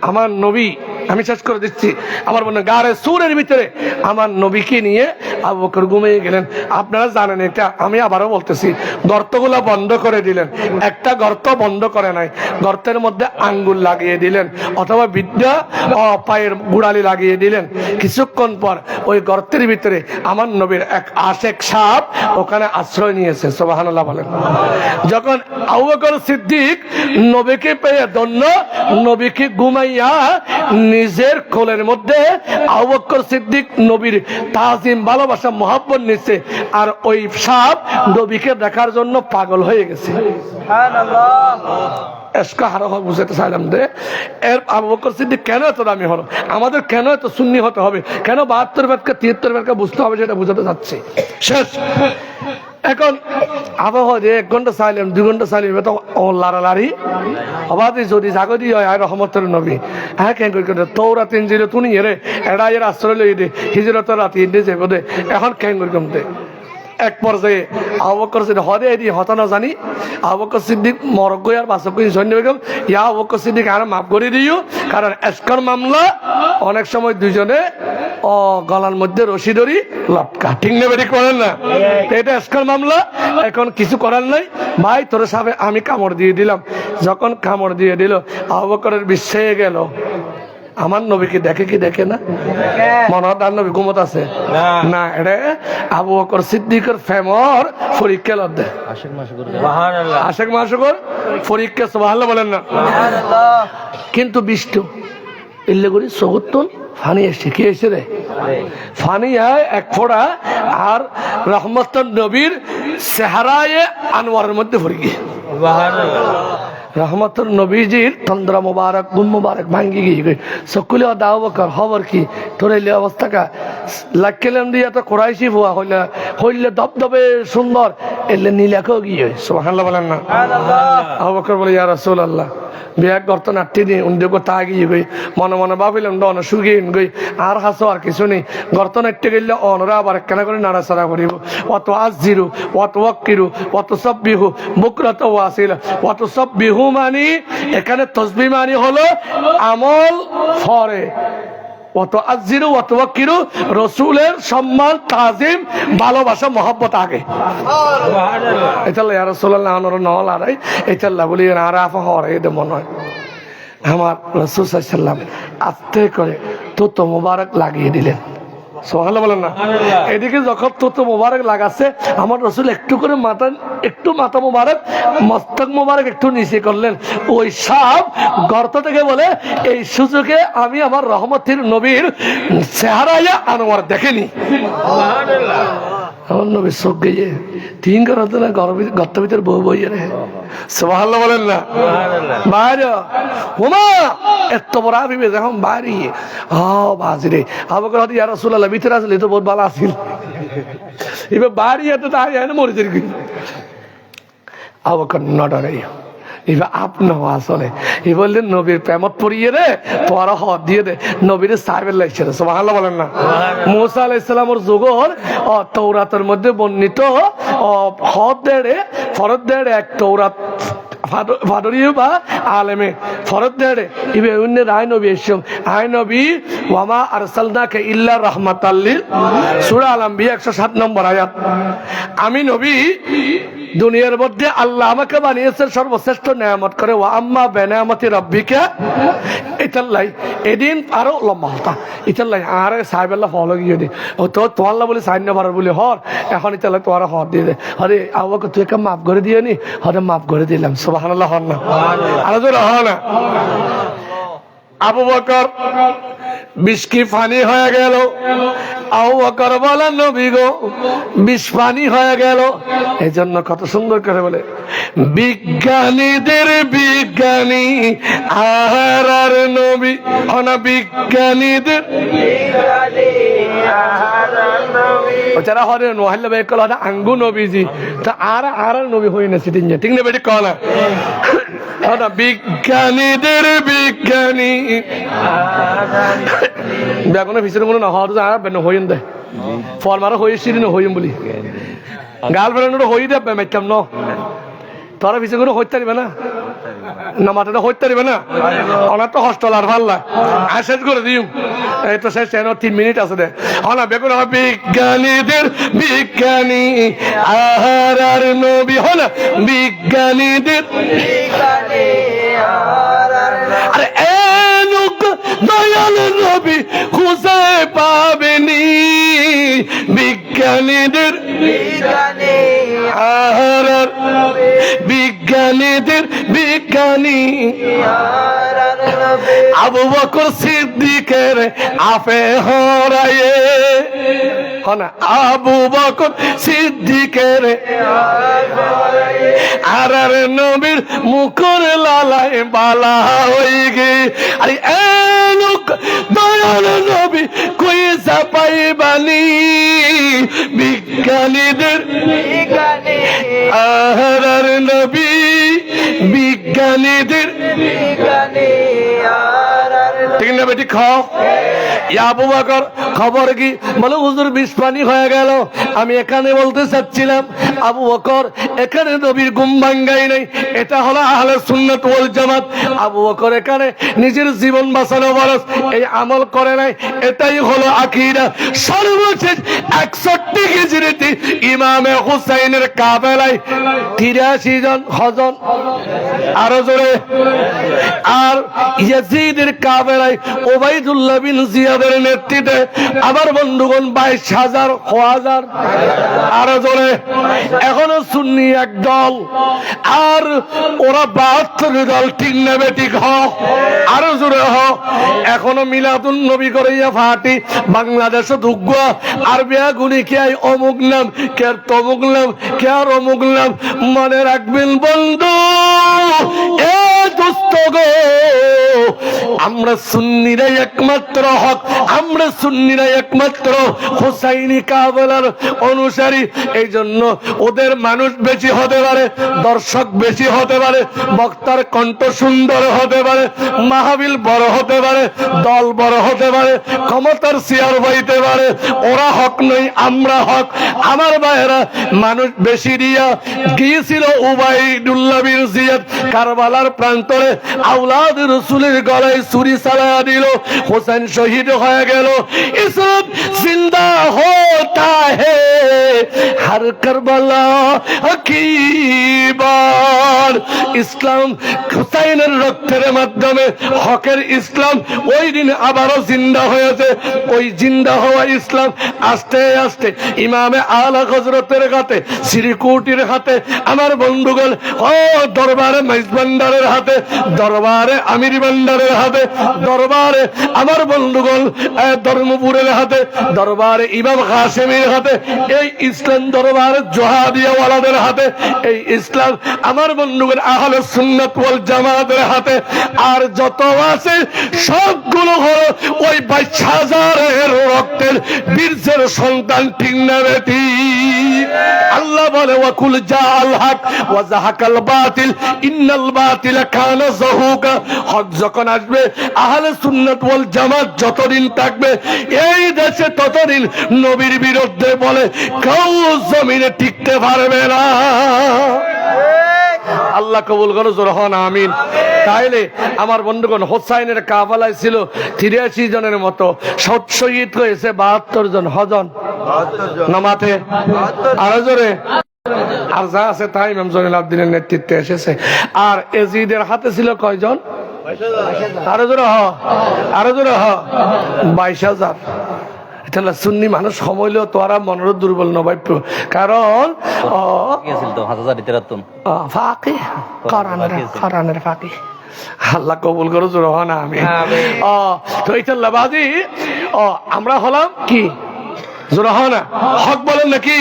[SPEAKER 1] আমার নবী আমি শেষ করে দিচ্ছি আমার মনে গারে সুরের ভিতরে আমার নবীকে নিয়ে আবু বকর ঘুমিয়ে গেলেন আপনারা জানেন এটা আমি আবারও বলতেছি গর্তগুলো বন্ধ করে দিলেন একটা গর্ত বন্ধ করে নাই গর্তের মধ্যে আঙ্গুল লাগিয়ে দিলেন অথবা বিদ্যা পায়ের গুড়ালি লাগিয়ে দিলেন কিছুক্ষণ পর ওই গর্তের ভিতরে আমার নবীর এক আশেক সাপ ওখানে আশ্রয় নিয়েছে সুবহানাল্লাহ বলেন যখন আবু বকর সিদ্দিক নবীকে পেয়ে ধন্য নবীকে ঘুমাইয়া নিজের কোলের মধ্যে আবু বকর সিদ্দিক নবীর তাজিম ভালোবাসা মহব্বত নিচ্ছে আর ওই সাপ নবীকে দেখার জন্য পাগল হয়ে গেছে বুঝাতে চাইলাম যে এর আবু বকর সিদ্দিক কেন এত দামি হলো আমাদের কেন এত সুন্নি হতে হবে কেন 72 বেদকে 73 বেদকে বুঝতে হবে সেটা বুঝাতে যাচ্ছে শেষ এখন আবহাওয়া যে 1 ঘন্টা চাইলাম 2 ঘন্টা চাইলাম তো লাড়ালাড়ি অবাধে যদি জাগতি হয় আর রহমতের নবী হ্যাঁ কেন করে তৌরাত ইনজিল তুনি রে এরা এর আশ্রয় লই দে হিজরতের রাতে দে যে বদে এখন কেন করে কমতে এক পর্যায়ে আবু বকর সিদ্দিক হদে এদি হতা না জানি আবু বকর সিদ্দিক মরগ আর বাসক সৈন্য বেগম ইয়া আবু বকর সিদ্দিক আর মাফ করে দিও কারণ এসকর মামলা অনেক সময় দুইজনে গলার মধ্যে রশি ধরি লটকা ঠিক না বেটি করেন না এটা এসকর মামলা এখন কিছু করার নাই ভাই তোর সামনে আমি কামড় দিয়ে দিলাম যখন কামড় দিয়ে দিল আবু বকরের বিশ্বাসে গেল আমার নবীকে দেখে কি দেখে না মনে হয় তার নবী ঘুমত আছে না এটা আবু বকর সিদ্দিকের ফেমর পরীক্ষা লদ্দে আশেক মাসুকর পরীক্ষা সুবহানাল্লাহ বলেন না কিন্তু বিষ্টু এলে করি সগুত্তন ফানি এসে কি এসে রে ফানি হয় এক ফোড়া আর রহমতুল নবীর চেহারায় আনোয়ারের মধ্যে পড়ে গিয়ে রহমতুল নবীজির তন্দ্রা মুবারক গুম মুবারক ভাঙ্গি গিয়ে সকলে দাও বকর খবর কি তোর এই অবস্থাকা লাক্কেলেন দিয়ে তো কোরাইশি ভুয়া হইলে হইলে দবদবে সুন্দর এলে নীলাকেও গিয়ে সুবহানাল্লাহ বলেন না আবু বকর বলে ইয়া রাসূলুল্লাহ বিয়াক গর্ত নাট্টি দিই উন্ডে তা গিয়ে গই মনে মনে ভাবিলাম ডন সুগিয়ে গই আর হাসো আর কিছু নেই গর্ত নাট্যে গেলে অনরা আবার কেনা করে নাড়াচাড়া করিব অত আজিরু অত ওয়াক্কিরু অত সাব্বিহু বুকরাত ওয়াসিলা অত সাব্বিহু মানি এখানে তসবিহ মানি হলো আমল ফরে অত আজিরু অত ওয়াক্কিরু রাসূলের সম্মান তাজিম ভালোবাসা মহব্বত আগে এটা ইয়া রাসূলুল্লাহ আনর নহল আরাই এটা আল্লাহ বলি আরাফা হরে এটা মনে হয় আমার রাসূল সাল্লাল্লাহু আলাইহি সাল্লাম আস্তে করে তুত মোবারক লাগিয়ে দিলেন সুবহানাল্লাহ বলেন না এদিকে যখন তুত মোবারক লাগাচ্ছে আমার রাসূল একটু করে মাথা মোবারক মস্তক মোবারক একটু নিচে করলেন ওই সাপ গর্ত থেকে বলে এই সুযোগে আমি আমার রহমতের নবীর চেহারায় আনোয়ার দেখেনি সুবহানাল্লাহ আমার নবী চোখ গিয়ে তিন করতে না গর্ত ভিতরে বউ বইয়ে রে সুবহানাল্লাহ বলেন না বাইরে ওমা এত বড় আবিবে যখন বাড়ি বাজরে আবু বকর ইয়া রাসূলুল্লাহ ভিতরে আসলে তো বহুত ভালো আছিল এবার বাড়ি এত তাই মরে যাই আবু বকর না ডরে এবার আপনাও আসলে এ বললেন নবীর প্রেমত পড়িয়ে রে তোরা হদ দিয়ে দে নবীর সাহেবের লাগছে সুবহানাল্লাহ বলেন না। মুসা আলাইহিস সালামের যুগর তৌরাতের মধ্যে বর্ণিত হদ দেড়ে ফরদ দেড়ে এক তৌরাত ফাদরিও বা আলেমে ফরদ দেড়ে ইবে অন্য রায় নবী এসম আয় নবী ওয়ামা আরসালনাকা ইল্লা রাহমাতাল লিল সূরা আল আম্বিয়া 107 নম্বর আয়াত। আমি নবী দুনিয়ার মধ্যে আল্লাহ আমাকে বানিয়েছেন সর্বশ্রেষ্ঠ নেয়ামত করে ওয়া আম্মা বিনিয়ামতি রাব্বিকা ইতাল্লাই এদিন আরো লম্বা হতা ইতাল্লাই আরে সাহেবাল্লাহ ফলো গিয়ে দে ও তো তোয়াল্লাহ বলে সাইন না পারার বলে হর এখন ইতাল্লাই তোরা হর দিয়ে দে আরে আওয়াকে তুই একটা মাফ করে দিয়ে নি হরে মাফ করে দিলাম সুবহানাল্লাহ হন না আরো জোরে হন না। আবু বকর বিষ্কি ফানি হয়ে গেল আবু বকর বলেন নবী গো বিষ পানি হয়ে গেল এই জন্য কত সুন্দর করে বলে বিজ্ঞানীদের বিজ্ঞানী আর নবী অনা বিজ্ঞানীদের যারা হরে নোহাল্লা বেক কল আঙ্গু নবীজি তা আর নবী হই না সিটিং ঠিক না বেটি কলা বিজ্ঞানীদের বিজ্ঞানী বেগুনের ভিতরে কোনো না হওয়ার বেন হইন দে ফল মারা হয়ে সিঁড়ি হইম বলি গাল বেড়ানো হই দে মাইতাম ন তোরা ভিতরে কোনো হইতে পারবে না না মাথাটা হইতে পারবে না ওনার তো হস্টেল আর ভাল আর শেষ করে দিম এই তো শেষ 3 মিনিট আছে দে না বেগুন বিজ্ঞানীদের বিজ্ঞানী আর নবী হল বিজ্ঞানীদের আরে দয়াল নবী খুঁজে পাবেনি বিজ্ঞানীদের আর বিজ্ঞানীদের বিজ্ঞানী আবু বকর সিদ্দিকের আফে হরায়ে আবু বকর সিদ্দিকের আর নবীর মুখর লালায় বালা হয়ে গে আরে লোক দয়াল নবী কই চাপাই বানি বিজ্ঞানীদের আর নবী বিজ্ঞানীদের ঠিক না বেটি খাও আবু বকর খবর কি বলে হুজুর বিষ পানি হয়ে গেল আমি এখানে বলতে চাচ্ছিলাম আবু বকর এখানে নবীর ঘুম ভাঙ্গাই নাই এটা হলো আহলে সুন্নাত ওয়াল জামাত আবু বকর এখানে নিজের জীবন বাঁচানো বরস এই আমল করে নাই এটাই হলো আকীদা সর্বশেষ 61 হিজরিতে ইমামে হুসাইনের কাফেলায় 83 জন হজন আরো জোরে আর ইয়াজিদের কাফেলায় ওবাইদুল্লাহ বিন জিয়াদের নেতৃত্বে আবার বন্ধুগণ 22,000 হাজার আরো জোরে এখনো সুন্নি এক দল আর ওরা 72 দল ঠিক নেবে ঠিক আরো জোরে এখনো মিলাদুন নবী করাইয়া ফাটি বাংলাদেশে দুগ্গ আর বিয়া গুলি কে অমুক নাম কে তমুক নাম কে আর অমুক নাম মনে রাখবেন বন্ধু এ দুস্থ গো আমরা সুন্নিরাই একমাত্র হক আমরা সুন্নিরাই একমাত্র হুসাইনি কাফেলার অনুসারী এই জন্য ওদের মানুষ বেশি হতে পারে দর্শক বেশি হতে পারে বক্তার কণ্ঠ সুন্দর হতে পারে মাহফিল বড় হতে পারে দল বড় হতে পারে ক্ষমতার চেয়ার বইতে পারে ওরা হক নই আমরা হক আমার ভাইয়েরা মানুষ বেশি দিয়া গিয়েছিল উবাইদুল্লাহ বিন জিয়াদ কারবালার প্রান্তরে আওলাদ রাসূলের গলায় ছুরি চালা দিল হোসেন শহীদ হয়ে গেল ইসলাম জিন্দা হোতা হে হর কারবালা কি বার ইসলাম হুসাইনের রক্তের মাধ্যমে হকের ইসলাম ওই দিন আবারও জিন্দা হয়েছে ওই জিন্দা হওয়া ইসলাম আস্তে আস্তে ইমামে আলা হযরতের হাতে শ্রীকুটির হাতে আমার বন্ধুগণ ও দরবারে মেজবান্ডারের হাতে দরবারে আমির বান্ডারের হাতে দরবারে আমার বন্ধুগণ ধর্মপুরের হাতে দরবারে ইমাম কাসেমের হাতে এই ইসলাম দরবারে জোহাদিয়া ওয়ালাদের হাতে এই ইসলাম আমার বন্ধুগণ আহলে সুন্নাত ওয়াল জামাতের হাতে আর যত আছে সবগুলো হলো ওই 22,000 রক্তের বীর মানুষের সন্তান, ঠিক না বেটি? আল্লাহ বলে ওয়াকুল জাআল হক ওয়া যাহাকাল বাতিল ইন্নাল বাতিলা কানা যাহুকা। হক যখন আসবে, আহলে সুন্নাত ওয়াল জামাত যতদিন থাকবে এই দেশে ততদিন নবীর বিরুদ্ধে বলে কেউ জমিনে টিকতে পারবে না। আল্লাহ কবুল করো, জোর হন আমিন। তাইলে আমার বন্ধুগণ, হোসাইনের কাফেলায় ছিল 83 জনের মতো, শহীদ হয়েছে 72 জন। হজন নামাতে আরো জোরে। আর যা আছে তাই ইমাম জয়নুল আবদিনের নেতৃত্বে এসেছে। আর এজিদের হাতে ছিল কয়জন? আরো জোরে হ, আরো জোরে হ, 22,000। তাহলে সুন্নি মানুষ সমইলেও তোরা মনের দুর্বল নবাইপ্য, কারণ ফাঁকি কোরআনের ফাঁকি। আল্লাহ কবুল করো, জোর হন আমিন। তো এইটা বাদি আমরা হলাম কি জোর হন হক বলেন নাকি?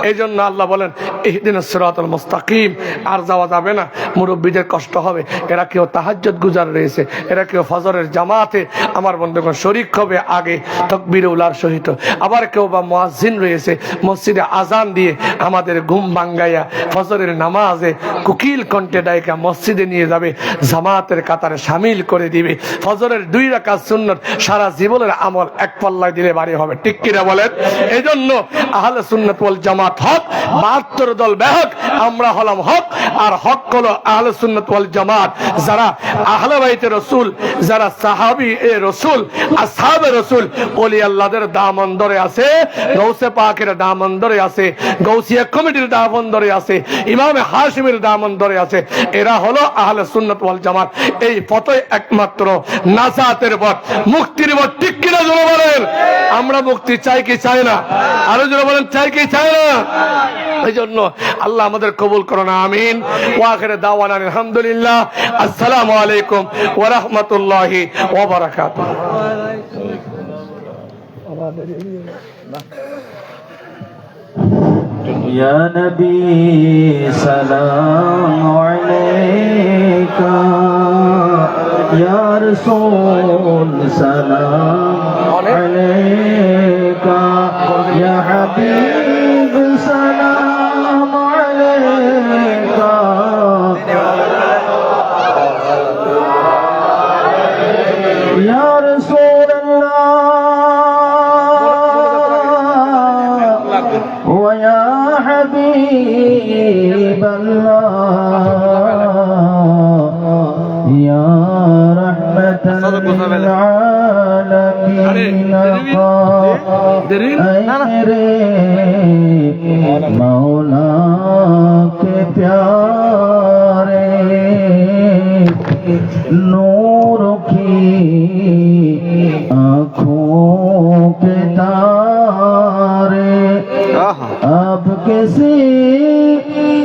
[SPEAKER 1] এই জন্য আল্লাহ বলেন ইহদিনাস সিরাতাল মুস্তাকিম। আর যাওয়া যাবে না, মুরব্বীদের কষ্ট হবে। এরা কেউ তাহাজ্জুদ গুজার রয়েছে, এরা কেউ ফজরের জামাতে আমার বন্ধুগণ শরীক হবে আগে তাকবীর উলার সহিত। আবার কেউ বা মুয়াজ্জিন রয়েছে, মসজিদে আজান দিয়ে আমাদের ঘুম ভাঙ্গাইয়া ফজরের নামাজে কুকিল কণ্ঠে ডাইকা মসজিদে নিয়ে যাবে, জামাতের কাতারে শামিল করে দিবে। ফজরের 2 রাকাত সুন্নাত সারা জীবনের আমল এক পাল্লায় দিলে বাড়ি হবে, ঠিক কিনা বলেন? এই জন্য আহলে সুন্নাত ওয়াল জামাত হক, 72 দল বেহক, আমরা হলাম হক। আর হক হলো আহলে সুন্নাত ওয়াল জামাত যারা আহলে বাইতে রাসূল, যারা সাহাবী এ রাসূল, আসহাবে রাসূল, ওলি আল্লাহদের দামন ধরে আছে, গৌসে পাকের দামন ধরে আছে, গৌসিয়া কমিটির দামন ধরে আছে, ইমামে হাশিমের দামন ধরে আছে। এরা হলো আহলে সুন্নাত ওয়াল জামাত। এই পথই একমাত্র নাজাতের পথ, মুক্তির পথ, ঠিক কিনা জোরে বলেন? আমরা মুক্তি চাই কি চাই না? আরো জোরে বলেন, চাই কি চাই না? এই জন্য আল্লাহ আমাদের কবুল করুন, আমিন। ওয়া আখির দাওয়ানা আলহামদুলিল্লাহ। আসসালামু আলাইকুম ওয়া রাহমাতুল্লাহি ওয়া বারাকাতুহু।
[SPEAKER 4] या नबी सलाम अलैका, या रसूल सलाम अलैका, या हबीब सलाम अलैका, या रसूल ويا حبيب الله يا رحمة للعالمين मेरे मौला के प्यारे नूर की आँखों के तारे अब किसी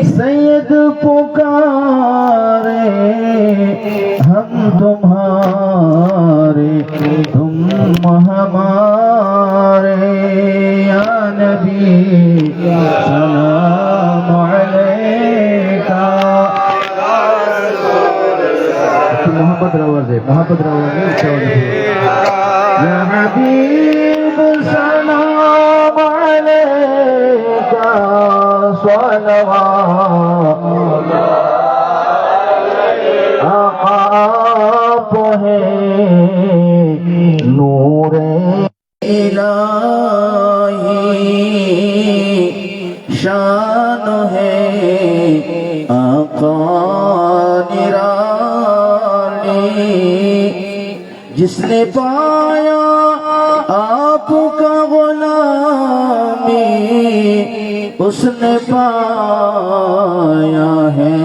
[SPEAKER 4] सैयद पुकारे, हम तुम्हारे तुम हमारे, या नबी सलाम अलैका। मोहब्बत रवाज़े या हबीब सलाम अलैका, सलावत आप है नूरे इलाही, शान है आका निराली, जिसने पाया आपका गुलामी उसने पाया है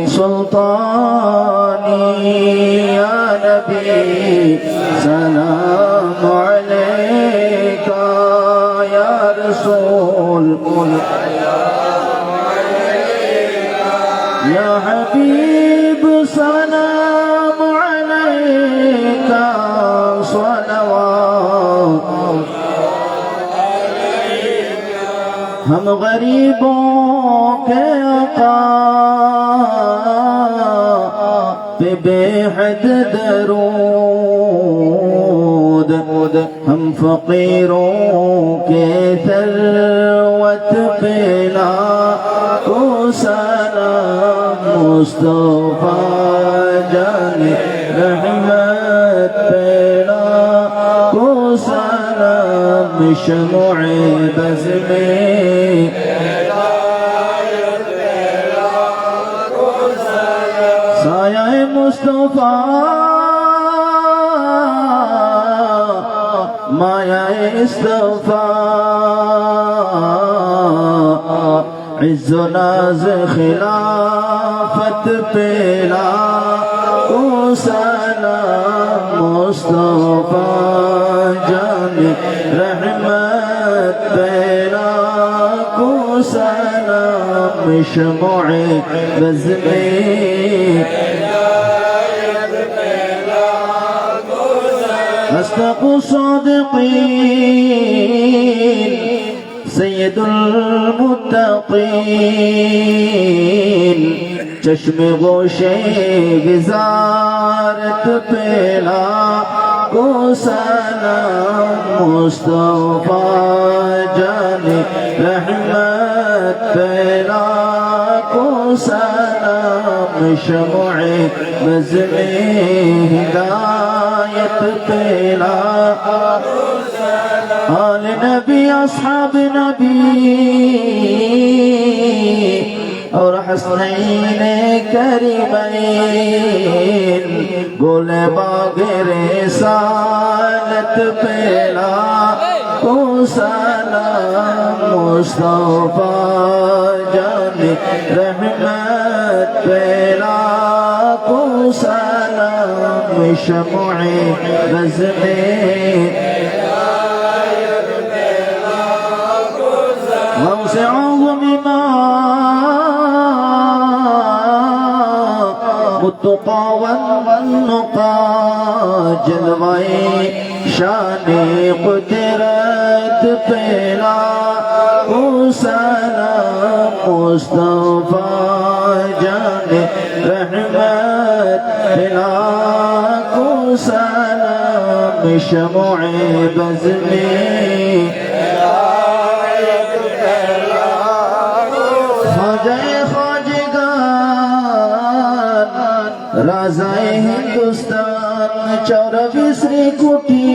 [SPEAKER 4] सुल्तानी, या नबी सलाम अलैका, या रसूल या हबीब सलाम अलैका, सलावत। हम गरीबों के आका पे बेहद दरूद हम फकीरों के थलवत पेला को सलाम मुस्तफा जाने रहमत पेला को सलाम शमुए बज़ में साया मुस्तफा माया इस्तफा इज़्ज़ो नाज़ खिलाफत पेला को सलाम मुस्तफा जाने रहमत पेला को सलाम शमुए बज़ में أصدق الصادقين سيد المتقين چشم گوشے وزارت پیلا کو سلام مصطفیٰ جانے رحمت پیلا کو سلام شمع بزم ہدایت پیلا آل نبی اصحاب نبی اور حسنین کریمین گل باغ رسالت پیلا کو سلام مصطفیٰ جانے رحمت پیلا کو سلام شمع بزم غوث اعظم التقى والنقى جلوائے شان قدرت پیلا کو سلام مصطفیٰ جانے رحمت پیلا کو سلام شمع بزم राज़ाए हिंदुस्तान 24 कोटी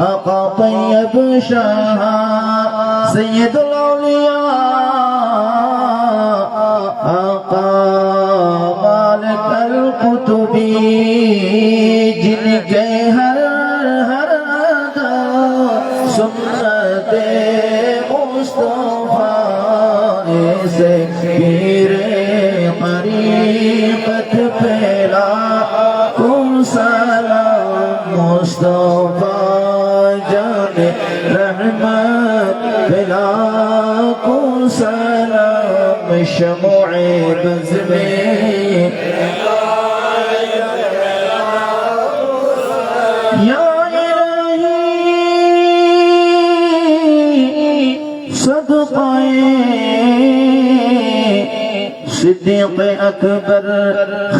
[SPEAKER 4] आका तैयब शाह सैयदुल औलिया आका मालिक अल कुतुबी जिनके हर हर अदा सुन्नते मुस्तफा से पीरे तरीक़त पेला को सलाम मुस्तफा जाने रहमत पेला को सलाम शमुए बज़ में या इलाही सदक़ाए सिद्दीक़ अकबर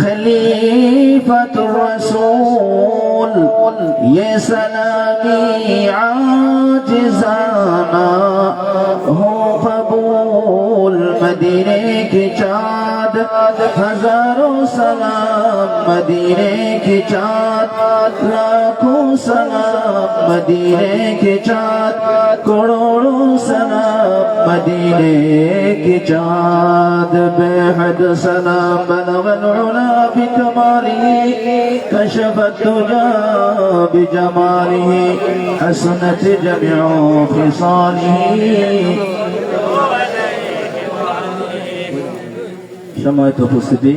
[SPEAKER 4] खलीफतुर रसूल ये सलामी आजिज़ाना हो कबूल मदीने की चाँद हजारों सलाम मदीने की चाँद लाखों सलाम मदीने की चाँद करोड़ों सलाम मदीने की चाँद बेहद सलाम बलग العلا بكماله كشف الدجى بجماله حسنت جميع خصاله সম্মানিত উপস্থিতি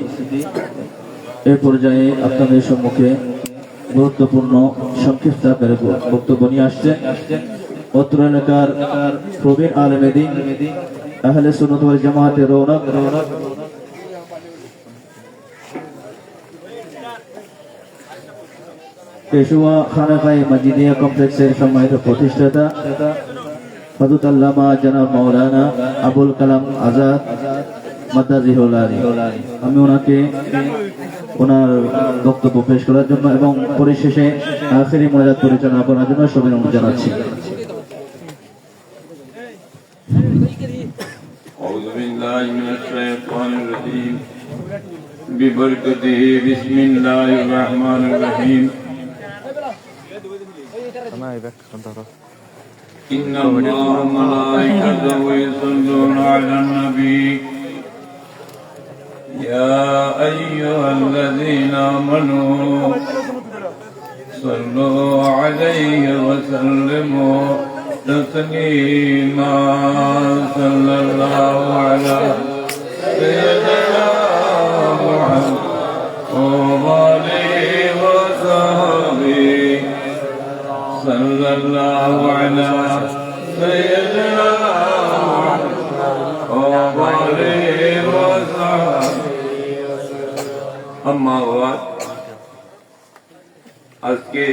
[SPEAKER 4] এই পর্যায়ে আপনাদের সম্মুখে গুরুত্বপূর্ণ সংক্ষিপ্ত আকারে বক্তব্য নিয়ে আসছে অত্র এলাকার প্রবীণ আলেমে দ্বীন আহলে সুন্নাত ওয়াল জামাতের রৌনক পেশোয়া খানাকায়ে মাজিদিয়া কমপ্লেক্সের সম্মানিত প্রতিষ্ঠাতা হযরত আল্লামা জনাব মাওলানা আবুল কালাম আজাদ মাদাজিহুল আলী আমি ওনাকে ওনার বক্তব্য পেশ করার জন্য এবং পরিশেষে আখেরি মোনাজাত পরিচালনা করার জন্য সবাই অনুরোধ জানাচ্ছি।
[SPEAKER 5] أعوذ بالله من الشيطان الرجيم ببركته بسم الله الرحمن الرحيم إن الله وملائكته يصلون على النبي يا أيها الذين آمنوا صلوا عليه وسلموا تسليما صلى الله على سيدنا محمد وآله وصحبه صلى الله على سيدنا محمد وآله وصحبه أما بعد আজকে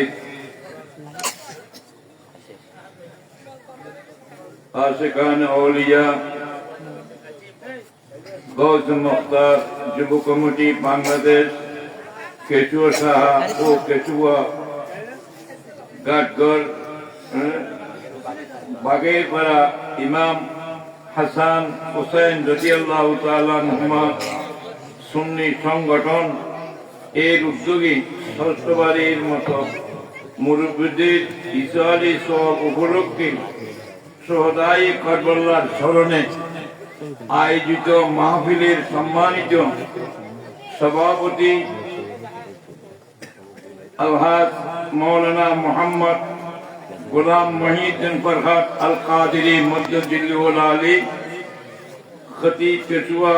[SPEAKER 5] আশিকান আউলিয়া গৌস মুখতার যুব কমিটি বাংলাদেশ কেচুয়া সাহা ও কেচুয়া গাটগর বাগেরপাড়া ইমাম হাসান হুসেন রাদিয়াল্লাহু তাআলা আনহুমা সুন্নি সংগঠন এর উদ্যোগে ষষ্ঠবারের মতো মুরব্বীদের ইসরায়েলি সব উপলক্ষে শহদাই কারবালার স্মরণে আয়োজিত মাহফিলের সম্মানিত সভাপতি আলহাজ মৌলানা মোহাম্মদ গোলাম মহিউদ্দিন ফরহাদ আল কাদেরী মদ্দুল্লাহ আলী খতিব কেচুয়া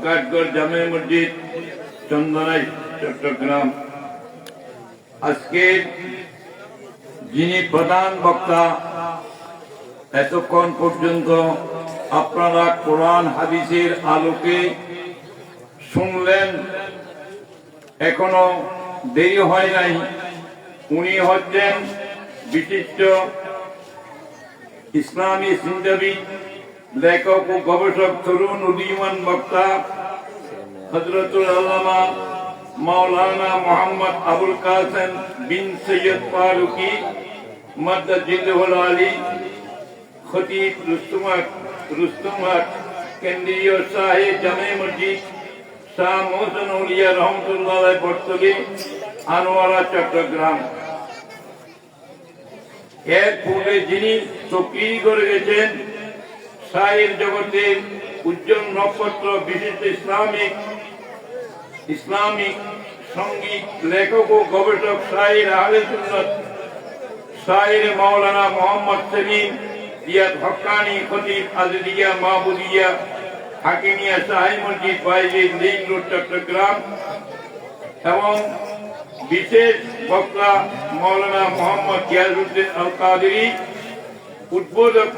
[SPEAKER 5] গাটগর জামে মসজিদ চন্দনাই চট্টগ্রাম। আজকে যিনি প্রধান বক্তা, এতক্ষণ পর্যন্ত আপনারা কোরআন হাদিসের আলোকে শুনলেন, এখনো দেরি হয় নাই। উনি হচ্ছেন বিশিষ্ট ইসলামী চিন্তাবিদ, লেখক ও গবেষক, তরুণ উদীয়মান বক্তা হযরতুল আল্লামা মাওলানা মোহাম্মদ আবুল কাসেম বিন সৈয়দ ফারুকি মদ্দুল্লাহ আলী খতিব রুস্তমহাট কেন্দ্রীয় শাহে জামে মসজিদ শাহ মোহসেন আউলিয়া রহমতুল্লাহ বর্তলী আনোয়ারা চট্টগ্রাম। এর পূর্বে যিনি তকরির করে গেছেন শাহের জগতের উজ্জ্বল নক্ষত্র, বিশিষ্ট ইসলামিক সঙ্গীত লেখক ও গবেষক শাহের আহলে সুন্নাত শাহের মাওলানা মোহাম্মদ সেলিম জিয়াদ হক্কানি খতিব আজরিয়া মাহবুদিয়া হাকিমিয়া শাহী মসজিদ বাইজিদ লিংক রোড চট্টগ্রাম এবং বিশেষ বক্তা মাওলানা মোহাম্মদ গিয়াসউদ্দিন আল কাদেরী, উদ্বোধক